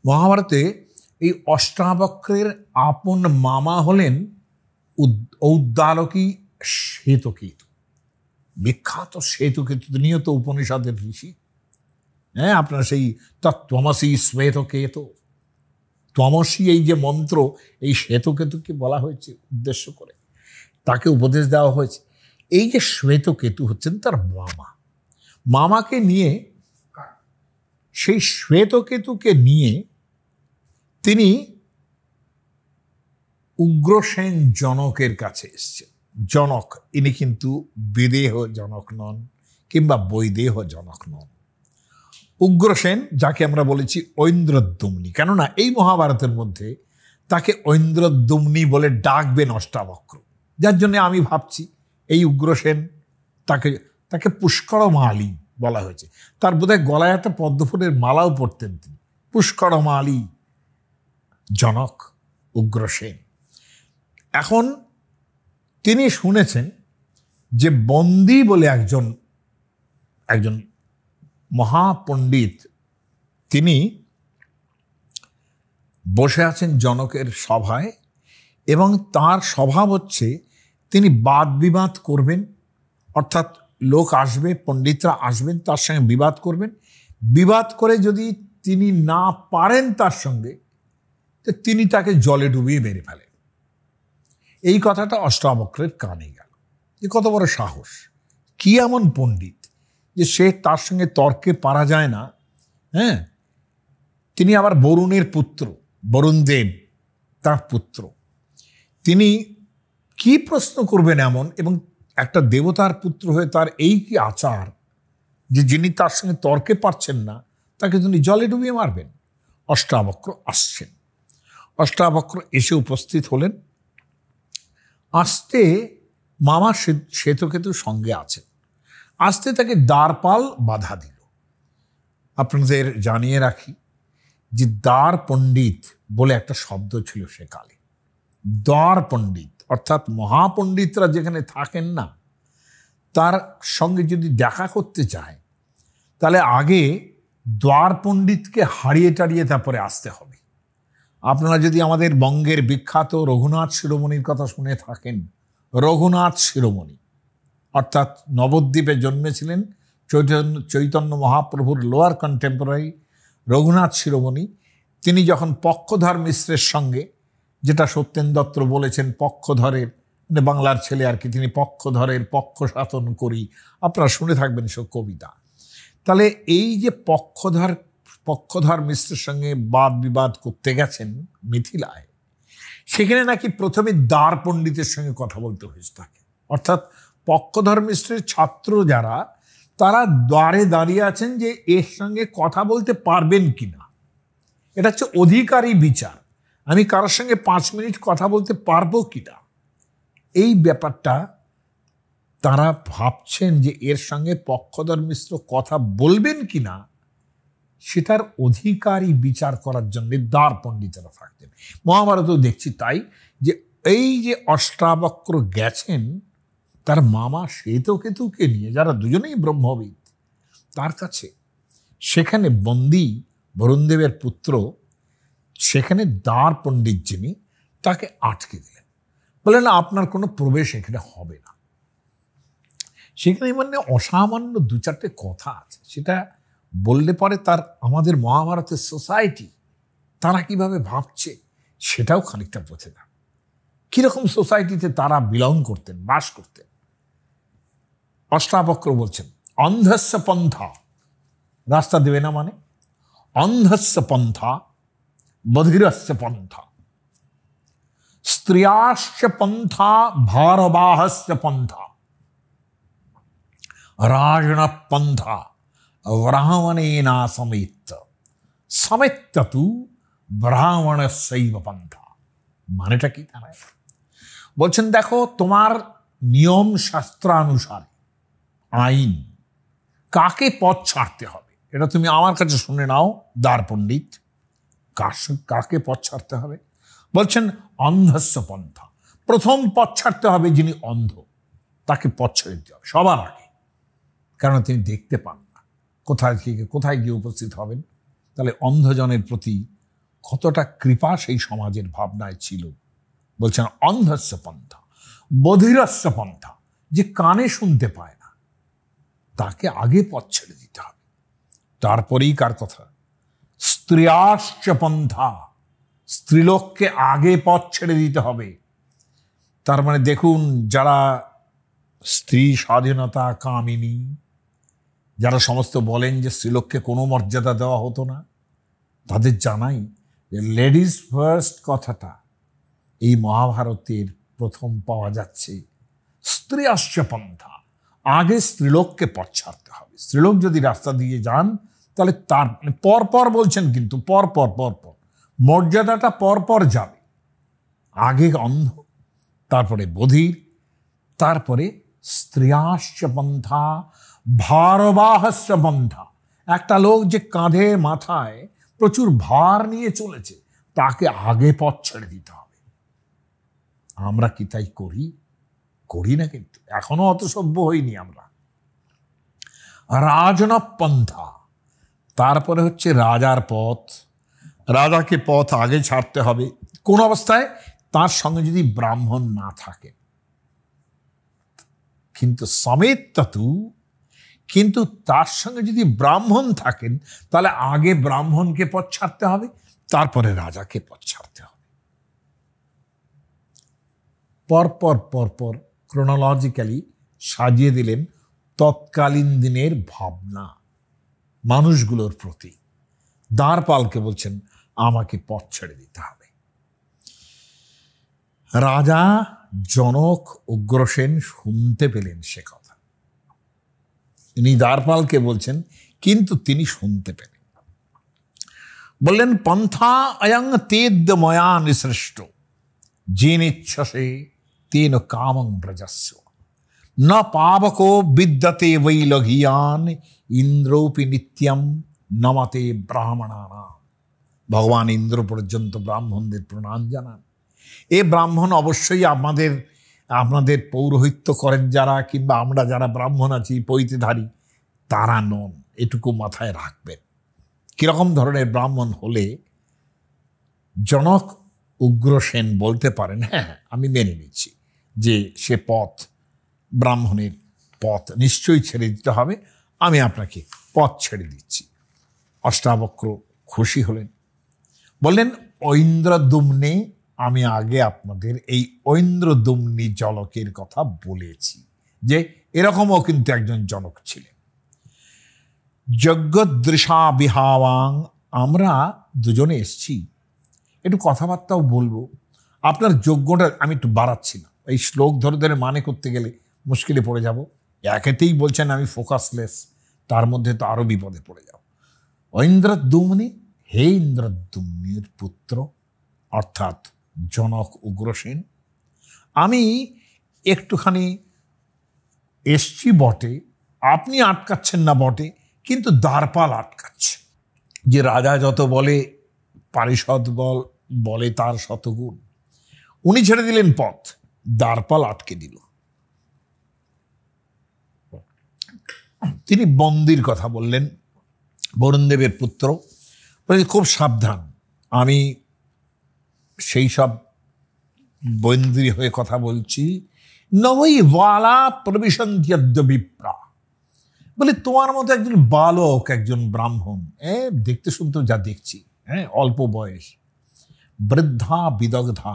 মহাভারতে এই অষ্টাবক্রের আপন মামা হলেন ঔদ্দালকী শ্বেতকেতু, বিখ্যাত শ্বেতকেতু। তিনিও তো উপনিষদের ঋষি। হ্যাঁ, আপনার সেই তত্ত্বমসি শ্বেতকেতু, ত্বমসি এই যে মন্ত্র, এই শ্বেতকেতুকে বলা হয়েছে উদ্দেশ্য করে, তাকে উপদেশ দেওয়া হয়েছে। এই যে শ্বেতকেতু হচ্ছেন তার মামা, মামাকে নিয়ে, সেই শ্বেতকেতুকে নিয়ে তিনি উগ্রসেন জনকের কাছে এসছেন। জনক ইনি কিন্তু বিদেহ জনক নন, কিংবা বৈদেহ জনক নন। উগ্রসেন, যাকে আমরা বলেছি ঐন্দ্রদ্যুম্নি, কেননা এই মহাভারতের মধ্যে তাকে ঐন্দ্রদ্যুম্নি বলে ডাকবেন অষ্টাবক্র, যার জন্য আমি ভাবছি এই উগ্রসেন তাকে পুষ্করমালী বলা হয়েছে। তার বোধহয় গলায় একটা পদ্মফুলের মালাও পরতেন তিনি। পুষ্করমালী জনক উগ্রসেন। এখন তিনি শুনেছেন যে বন্দী বলে একজন মহাপণ্ডিত, তিনি বসে আছেন জনকের সভায়, এবং তার স্বভাব হচ্ছে তিনি বাদ বিবাদ করবেন, অর্থাৎ লোক আসবে, পণ্ডিতরা আসবেন, তার সঙ্গে বিবাদ করবেন। বিবাদ করে যদি তিনি না পারেন তার সঙ্গে, তো তিনি তাকে জলে ডুবিয়ে মেরে ফেলেন। এই কথাটা অষ্টাবক্রের কানে গেল। যে কত বড় সাহস, কি এমন পণ্ডিত যে সে তার সঙ্গে তর্কে পারা যায় না। হ্যাঁ, তিনি আবার বরুণের পুত্র, বরুণ দেব তার পুত্র। তিনি কি প্রশ্ন করবেন এমন, এবং একটা দেবতার পুত্র হয়ে তার এই কি আচার যে যিনি তার সঙ্গে তর্কে পারছেন না তাকে তিনি জলে ডুবিয়ে মারবেন। অষ্টাবক্র আসছেন। অষ্টাবক্র এসে উপস্থিত হলেন। আসতে মামা শ্বেতকেতু সঙ্গে আছেন। আসতে তাকে দ্বারপাল বাধা দিল। আপনাদের জানিয়ে রাখি যে দ্বার পণ্ডিত বলে একটা শব্দ ছিল সেকালে। দ্বার পণ্ডিত অর্থাৎ মহাপণ্ডিতরা যেখানে থাকেন না, তার সঙ্গে যদি দেখা করতে চায় তাহলে আগে দ্বার পণ্ডিতকে হারিয়ে টারিয়ে তারপরে আসতে হবে। আপনারা যদি আমাদের বঙ্গের বিখ্যাত রঘুনাথ শিরোমণির কথা শুনে থাকেন, রঘুনাথ শিরোমণি অর্থাৎ নবদ্বীপে জন্মেছিলেন চৈতন্য মহাপ্রভুর লোয়ার কন্টেম্পোরারি রঘুনাথ শিরোমণি। তিনি যখন পক্ষধর মিশ্রের সঙ্গে, যেটা সত্যেন দত্ত বলেছেন পক্ষধরের, মানে বাংলার ছেলে আর কি, তিনি পক্ষধরের পক্ষ শাসন করি, আপনারা শুনে থাকবেন সে কবিতা। তাহলে এই যে পক্ষধর মিশ্রের সঙ্গে বাদ বিবাদ করতে গেছেন মিথিলায়, সেখানে নাকি প্রথমে দ্বার পণ্ডিতের সঙ্গে কথা বলতে হয়েছে তাকে। অর্থাৎ পক্ষধর মিশ্রের ছাত্র যারা, তারা দ্বারে দাঁড়িয়ে আছেন যে এর সঙ্গে কথা বলতে পারবেন কিনা। এটা হচ্ছে অধিকারী বিচার, আমি কারোর সঙ্গে 5 মিনিট কথা বলতে পারবো কিনা। এই ব্যাপারটা তারা ভাবছেন যে এর সঙ্গে পক্ষধর মিশ্র কথা বলবেন কিনা, সেটার অধিকারী বিচার করার জন্য দ্বার পণ্ডিতেরা থাকতেন। মহাভারতেও দেখছি তাই, যে এই যে অষ্টাবক্র গেছেন তার মামা শ্বেতকেতুকে নিয়ে, যারা দুজনেই ব্রহ্মবিদ, তার কাছে। সেখানে বন্দী বরুণদেবের পুত্র, সেখানে দ্বার পণ্ডিত যিনি, তাকে আটকে দিলেন। বললেন আপনার কোনো প্রবেশ এখানে হবে না। সেখানে মানে অসামান্য 2-4টে কথা আছে, সেটা বললে পরে তার আমাদের মহাভারতের সোসাইটি তারা কিভাবে ভাবছে সেটাও খানিকটা বোঝে না, কিরকম সোসাইটিতে তারা বিলং করতেন, বাস করতেন। অষ্টাবক্র বলছেন অন্ধস্য পন্থা, রাস্তা দেবে না মানে, অন্ধস্য পন্থা বধিরস্য পন্থা স্ত্রিয়াশ্চ পন্থা ভারবাহস্য পন্থা রাজন পন্থা ব্রাহ্মণেনা সমেত সমেত তু ব্রাহ্মণ শৈব পন্থা। মানেটা কি দাঁড়ায়? বলছেন দেখো, তোমার নিয়ম শাস্ত্রানুসারে আইন কাকে পথ ছাড়তে হবে, এটা তুমি আমার কাছে শুনে নাও দ্বার পণ্ডিত। কাকে পথ ছাড়তে হবে? বলছেন অন্ধস্য পন্থা, প্রথম পথ ছাড়তে হবে যিনি অন্ধ, তাকে পথ ছেড়ে দিতে হবে সবার আগে, কারণ তিনি দেখতে পান না, কোথায় গিয়ে উপস্থিত হবেন। তাহলে অন্ধজনের প্রতি কতটা কৃপা সেই সমাজের ভাবনায় ছিল। বলছেন অন্ধস্য পন্থা বধিরস্য পন্থা, যে কানে শুনতে পায় না তাকে আগে পথ ছেড়ে দিতে হবে। তারপরেই কার কথা? স্ত্রিয়াশ্চ পন্থা, স্ত্রীলোককে আগে পথ ছেড়ে দিতে হবে। তার মানে দেখুন, যারা স্ত্রী স্বাধীনতা কামিনী, যারা সমস্ত বলেন যে স্ত্রীলোককে কোনো মর্যাদা দেওয়া হতো না, তাদের জানাই যে লেডিজ ফার্স্ট কথাটা এই মহাভারতের প্রথম পাওয়া যাচ্ছে। স্ত্রিয়াশ্চ পন্থা, আগে স্ত্রীলোককে পথ ছাড়তে হবে। স্ত্রীলোক যদি রাস্তা দিয়ে যান তাহলে তার পরপর বলছেন, কিন্তু পরপর মর্যাদাটা পরপর যাবে। আগে অন্ধ, তারপরে বধির, তারপরে স্ত্রিয়াশ্চ পন্থা ভারবাহস্য পন্থা। একটা লোক যে কাঁধে মাথায় প্রচুর ভার নিয়ে চলেছে, তাকে আগে পথ ছেড়ে দিতে হবে। আমরা কি তাই করি না? কিন্তু এখনো অত সভ্য হইনি আমরা। রাজনব পন্থা, তারপরে হচ্ছে রাজার পথ। রাজাকে পথ আগে ছাড়তে হবে। কোন অবস্থায়? তার সঙ্গে যদি ব্রাহ্মণ না থাকে, কিন্তু সমেত তু, কিন্তু তার সঙ্গে যদি ব্রাহ্মণ থাকেন তাহলে আগে ব্রাহ্মণকে পথ ছাড়তে হবে, তারপরে রাজাকে পথ ছাড়তে হবে। পরপর পরপর ক্রোনোলজিক্যালি সাজিয়ে দিলেন তৎকালীন দিনের ভাবনা মানুষগুলোর প্রতি। দ্বারপালকে বলছেন আমাকে পথ ছেড়ে দিতে হবে। রাজা জনক উগ্রসেন শুনতে পেলেন সে কথা। তিনি দ্বারপালকে বলছেন, কিন্তু তিনি শুনতে পেলেন। বললেন পন্থা অয়ং তেদ্য ময়া নিসৃষ্ট, যেনিচ্ছসে তেন কামং ব্রজস্য, ন পাবকো বিদ্যতে বৈলঘিয়ান ইন্দ্রোপি নিত্যম নমতে ব্রাহ্মণানা। ভগবান ইন্দ্র পর্যন্ত ব্রাহ্মণদের প্রণাম জানান। এ ব্রাহ্মণ অবশ্যই আপনাদের পৌরোহিত্য করেন যারা, কিংবা আমরা যারা ব্রাহ্মণ আছি পৈতেধারী, তারা নন, এটুকু মাথায় রাখবেন। কিরকম ধরনের ব্রাহ্মণ হলে জনক উগ্রসেন বলতে পারেন হ্যাঁ আমি মেনে নিচ্ছি যে সে পথ, ব্রাহ্মণের পথ নিশ্চয়ই ছেড়ে দিতে হবে, আমি আপনাকে পথ ছেড়ে দিচ্ছি। অষ্টাবক্র খুশি হলেন, বললেন ঐন্দ্রদুম্নে, আমি আগে আপনাদের এই ঐন্দ্রদুম্নি জনকের কথা বলেছি যে এরকমও কিন্তু একজন জনক ছিলেন। যজ্ঞদৃশা বিহাওয়াং, আমরা দুজনে এসছি, একটু কথাবার্তাও বলবো। আপনার যজ্ঞটা আমি একটু বাড়াচ্ছি না, এই শ্লোক ধরে ধরে মানে করতে গেলে মুশকিলে পড়ে যাব। একেতেই বলছেন আমি ফোকাসলেস, তার মধ্যে তো আরো বিপদে পড়ে যাব। ঐন্দ্রদুম্নি, হে ইন্দ্রদুম্নির পুত্র অর্থাৎ জনক উগ্রসেন, আমি একটুখানি এসছি বটে, আপনি আটকাচ্ছেন না বটে, কিন্তু দ্বারপাল আটকাচ্ছে। যে রাজা যত বলে পারিষদ বলে তার শতগুণ। উনি ছেড়ে দিলেন পথ, দ্বারপাল আটকে দিল। তিনি বন্দির কথা বললেন, বরুণদেবের পুত্র, খুব সাবধান, আমি সেই সব বন্দি হয়ে কথা বলছি। নবই ওয়ালা প্রবিশন্ত্যদ্য বিপ্রা, বলে তোমার মতো একজন বালক, একজন ব্রাহ্মণ, দেখতে শুনতে যা দেখছি, অল্প বয়স, বৃদ্ধা বিদগ্ধা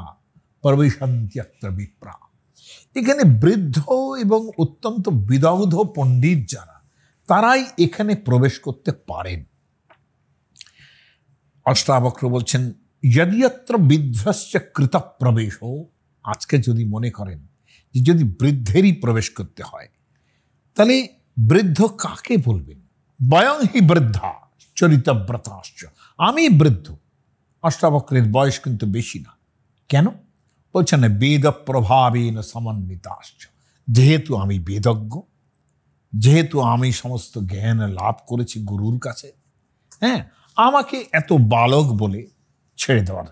প্রবিশন্ত্যত্র বিপ্রা, এখানে বৃদ্ধ এবং অত্যন্ত বিদগ্ধ পণ্ডিত যারা, তারাই এখানে প্রবেশ করতে পারেন। অষ্টাবক্র বলছেন যদিয়ত্র বৃদ্ধস্য কৃত প্রবেশ, আজকে যদি মনে করেন যে যদি বৃদ্ধেরই প্রবেশ করতে হয়, তাহলে বৃদ্ধ কাকে বলবেন? বয়ং হি বৃদ্ধা চরিতব্রতাশ্চ, আমি বৃদ্ধ। অষ্টাবক্রের বয়স কিন্তু বেশি না। কেন বলছেন? বেদ প্রভাবেন সমন্বিতাশ্চ, যেহেতু আমি বেদজ্ঞ, যেহেতু আমি সমস্ত জ্ঞান লাভ করেছি গুরুর কাছে, আমাকে এত বালক বলে ছেড়ে দেওয়ার,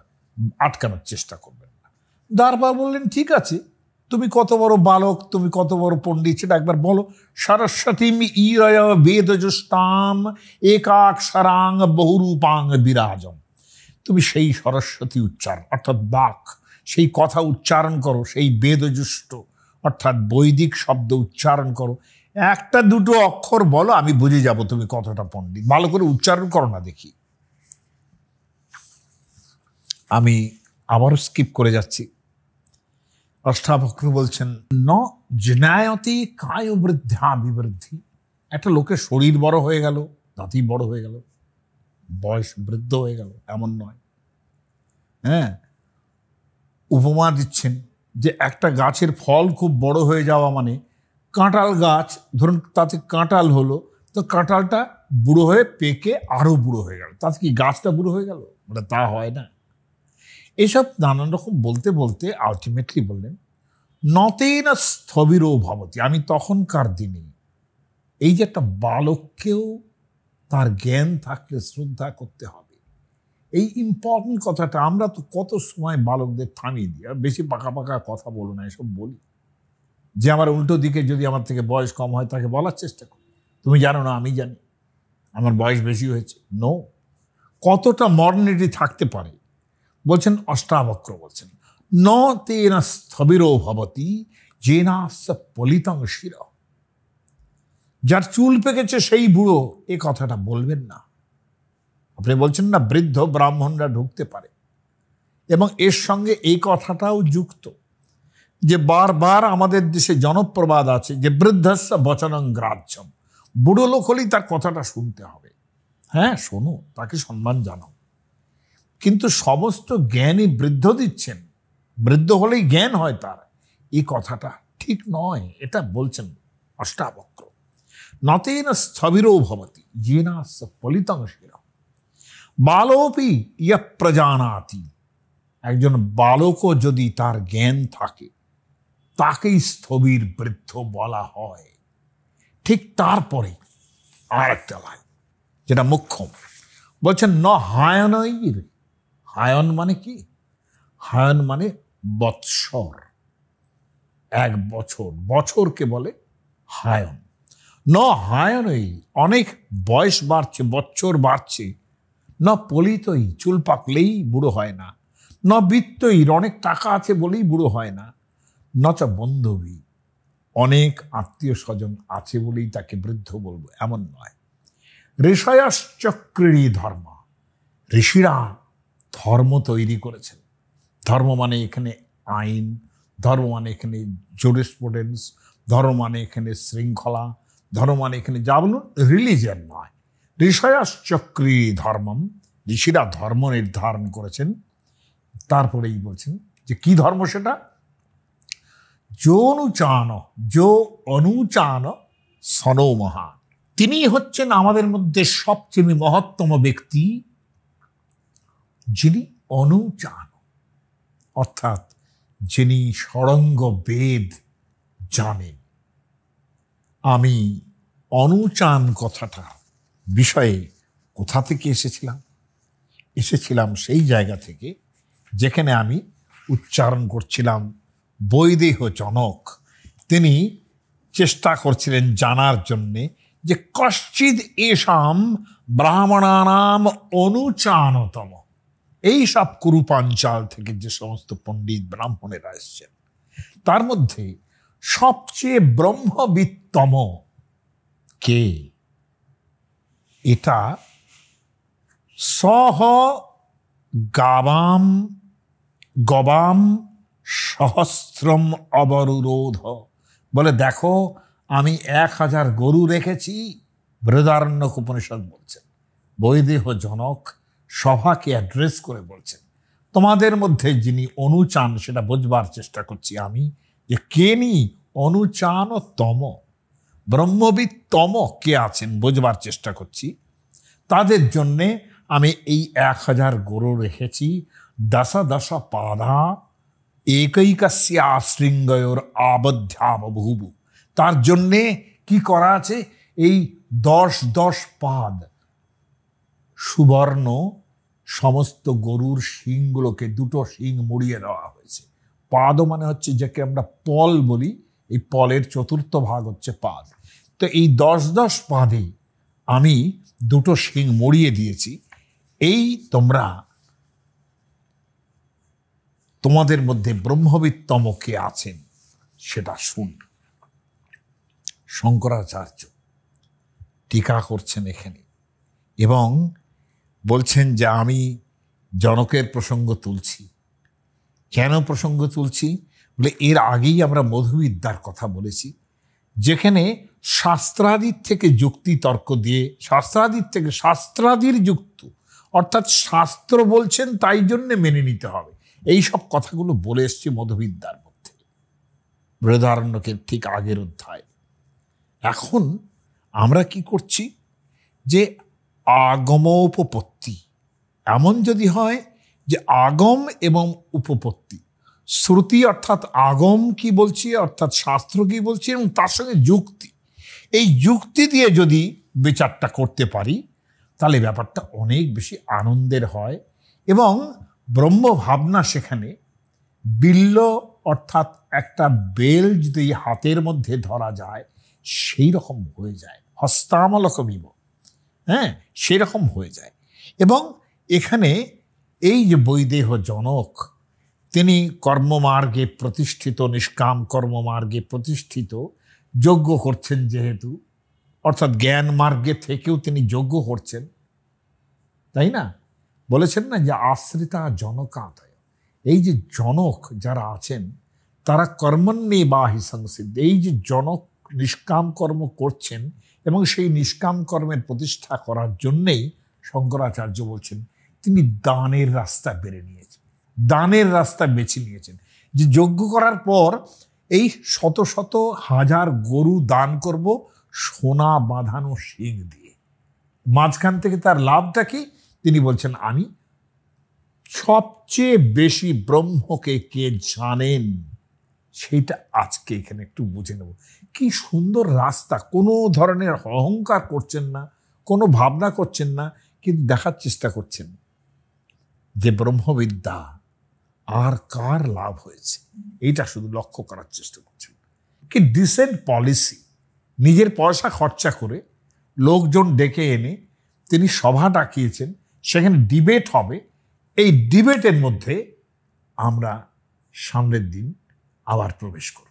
আটকানোর চেষ্টা করবেন না। দ্বারপাল বললেন ঠিক আছে, তুমি কত বড় বালক, তুমি কত বড় পণ্ডিত সেটা একবার বলো। সরস্বতী ইরয় বেদজুষ্টাম একাক্ষরাং বহুরূপাং বিরাজম, তুমি সেই সরস্বতী উচ্চারণ অর্থাৎ বাক, সেই কথা উচ্চারণ করো, সেই বেদজুষ্ট অর্থাৎ বৈদিক শব্দ উচ্চারণ করো, একটা দুটো অক্ষর বলো, আমি বুঝে যাব তুমি কতটা পণ্ডিত। ভালো করে উচ্চারণ করো না দেখি। আমি আবারও স্কিপ করে যাচ্ছি। অষ্টাবক্র বলছেন ন জনায়তে কায় বৃদ্ধা বিবৃদ্ধি, একটা লোকের শরীর বড় হয়ে গেল, তাতেই বড় হয়ে গেল, বয়স বৃদ্ধ হয়ে গেল এমন নয়। উপমা দিচ্ছেন যে একটা গাছের ফল খুব বড় হয়ে যাওয়া মানে, কাঁঠাল গাছ ধরুন তাতে কাঁঠাল হলো, তো কাঁঠালটা বুড়ো হয়ে পেকে আরো বুড়ো হয়ে গেল, তাতে কি গাছটা বুড়ো হয়ে গেল? মানে তা হয় না। এসব নানান রকম বলতে বলতে আলটিমেটলি বললেন নতেন স্থবিরও ভবতি, আমি তখনকার দিনে এই যে একটা বালককেও তার জ্ঞান থাকলে শ্রদ্ধা করতে হবে, এই ইম্পর্টেন্ট কথাটা আমরা তো কত সময় বালকদের থামিয়ে দিই, আর বেশি পাকা পাকা কথা বলো না, এসব বলি। যে আমার উল্টো দিকে যদি আমার থেকে বয়স কম হয় তাকে বলার চেষ্টা করি, তুমি জানো না আমি জানি আমার বয়স বেশি হয়েছে। নো, কতটা মডার্নিটি থাকতে পারে। বলছেন অষ্টাবক্র বলছেন ন তেন স্থবিরো ভবতি জেনাস পলিতং শির, যার চুল পেকেছে সেই বুড়ো, এ কথাটা বলবেন না। আপনি বলছেন না বৃদ্ধ ব্রাহ্মণরা ঢুকতে পারে, এবং এর সঙ্গে এই কথাটাও যুক্ত যে বারবার আমাদের দেশে জনপ্রবাদ আছে যে বৃদ্ধস্য বচনং গ্রাহ্যম, বুড়ো লোক হলেই তার কথাটা শুনতে হবে। হ্যাঁ, শোনো, তাকে সম্মান জানাও, কিন্তু সমস্ত জ্ঞানই বৃদ্ধ দিচ্ছেন, বৃদ্ধ হলেই জ্ঞান হয় তার, এই কথাটা ঠিক নয়। এটা বলছেন অষ্টাবক্র। নতেন স্থবিরো ভবতি জেনাস পলিতং শির বালোপি ইয় প্রজানাতি, একজন বালকও যদি তার জ্ঞান থাকে তাকেই স্থবির বৃদ্ধ বলা হয়। ঠিক তারপরে আর একটা লাইন যেটা মুখ্যম, বলছেন ন হায়নৈর। হায়ন মানে কি? হায়ন মানে বৎসর, 1 বছর, বছরকে বলে হায়ন। ন হায়নই, অনেক বয়স বাড়ছে, বছর বাড়ছে। ন পলিতই, চুল পাকলেই বুড়ো হয় না। ন বিত্তই, অনেক টাকা আছে বলেই বুড়ো হয় না। ন চ বন্ধবী, অনেক আত্মীয় স্বজন আছে বলেই তাকে বৃদ্ধ বলবো, এমন নয়। ঋষয়শ্চক্রী ধর্ম, ঋষিরা ধর্ম তৈরি করেছেন। ধর্ম মানে এখানে আইন, ধর্ম মানে এখানে জুরিসপ্রুডেন্স, ধর্ম মানে এখানে শৃঙ্খলা, ধর্ম মানে এখানে যা বলুন রিলিজিয়ন নয়। ঋষয়শ্চক্রী ধর্মম, ঋষিরা ধর্ম নির্ধারণ করেছেন। তারপরেই বলছেন যে কি ধর্ম সেটা? যো অনুচান সনো মহান, তিনি হচ্ছেন আমাদের মধ্যে সবচেয়ে মহত্তম ব্যক্তি, যিনি অনুচান, অর্থাৎ যিনি ষড়ঙ্গ বেদ জানেন। আমি অনুচান কথাটা বিষয়ে কোথা থেকে এসেছিলাম সেই জায়গা থেকে যেখানে আমি উচ্চারণ করছিলাম বৈদেহ জনক। তিনি চেষ্টা করছিলেন জানার জন্যে যে কশ্চিদ এষাম ব্রাহ্মণানাম অনুচানতম, এই সব কুরুপাঞ্চাল থেকে যে সমস্ত পণ্ডিত ব্রাহ্মণেরা এসছেন তার মধ্যে সবচেয়ে ব্রহ্মবিত্তম কে? এটা সহ গবাম সহস্রম অবরুরোধ, বলে দেখো আমি 1000 গরু রেখেছি। বৃহদারণ্যক উপনিষদ বলছেন, বৈদেহ জনক সভাকে অ্যাড্রেস করে বলছেন, তোমাদের মধ্যে যিনি অনুচান সেটা বোঝবার চেষ্টা করছি আমি, যে কে নি অনুচানতম, ব্রহ্মবিদতম কে আছেন বোঝবার চেষ্টা করছি। তাদের জন্যে আমি এই 1000 গরু রেখেছি। দশ দশ পাদা একৈকস্যা শৃঙ্গয়োর আবধ্যাবভূবু, তার জন্যে কি করা আছে? এই 10 পাদ সুবর্ণ সমস্ত গরুর শিংগুলোকে 2টো শিং মুড়িয়ে দেওয়া হয়েছে। পাদ মানে হচ্ছে যাকে আমরা পল বলি, এই পলের 4র্থ ভাগ হচ্ছে পাদ। তো এই 10 পাদে আমি 2টো শিং মুড়িয়ে দিয়েছি। এই তোমরা, তোমাদের মধ্যে ব্রহ্মবিত্তম কে আছেন সেটা শুন। শঙ্করাচার্য টিকা করছেন এখানে এবং বলছেন যে আমি জনকের প্রসঙ্গ তুলছি। কেন প্রসঙ্গ তুলছি? বলে এর আগেই আমরা মধুবিদ্যার কথা বলেছি, যেখানে শাস্ত্রাদির থেকে যুক্তি তর্ক দিয়ে, শাস্ত্রাদির যুক্ত, অর্থাৎ শাস্ত্র বলছেন তাই জন্যে মেনে নিতে হবে, এই সব কথাগুলো বলে এসছি মধুবিদ্যার মধ্যে, বৃহদারণ্যকের ঠিক আগের অধ্যায়। এখন আমরা কি করছি যে আগমোপপত্তি, এমন যদি হয় যে আগম এবং উপপত্তি, শ্রুতি অর্থাৎ আগম কি বলছি, অর্থাৎ শাস্ত্র কি বলছি, এবং তার সঙ্গে যুক্তি, এই যুক্তি দিয়ে যদি বিচারটা করতে পারি তাহলে ব্যাপারটা অনেক বেশি আনন্দের হয় এবং ব্রহ্ম ভাবনা সেখানে বিল্ল অর্থাৎ একটা বেল যদি হাতের মধ্যে ধরা যায় সেই রকম হয়ে যায়, হস্তামলকমিব, হ্যাঁ সেই রকম হয়ে যায়। এবং এখানে এই যে বৈদেহ জনক তিনি কর্মমার্গে প্রতিষ্ঠিত, নিষ্কাম কর্মমার্গে প্রতিষ্ঠিত, যজ্ঞ করছেন যেহেতু, অর্থাৎ জ্ঞান মার্গে থেকেও তিনি যজ্ঞ করছেন, তাই না? বলেছেন না যে আশ্রিতা জনকাতয়, এই যে জনক যারা আছেন তারা কর্মণ্যেবাহি সংসিদ্ধ, এই যে জনক নিষ্কাম কর্ম করছেন এবং সেই নিষ্কাম কর্মের প্রতিষ্ঠা করার জন্যেই শঙ্করাচার্য বলছেন তিনি দানের রাস্তা বেড়ে নিয়েছেন, দানের রাস্তা বেছে নিয়েছেন। যে যজ্ঞ করার পর এই শত শত হাজার গরু দান করব সোনা বাঁধানো শিং দিয়ে, মাঝখান থেকে তার লাভটা কি? তিনি বলছেন আমি সবচেয়ে বেশি ব্রহ্মকে কে জানেন সেইটা আজকে এখানে একটু বুঝে নেব। কি সুন্দর রাস্তা, কোনো ধরনের অহংকার করছেন না, কোনো ভাবনা করছেন না, কিন্তু দেখার চেষ্টা করছেন যে ব্রহ্মবিদ্যা আর কার লাভ হয়েছে এইটা শুধু লক্ষ্য করার চেষ্টা করছেন। কি ডিসেন্ট পলিসি, নিজের পয়সা খরচা করে লোকজন ডেকে এনে তিনি সভা ডাকিয়েছেন, সেখানে ডিবেট হবে। এই ডিবেটের মধ্যে আমরা সামনের দিন আবার প্রবেশ করব।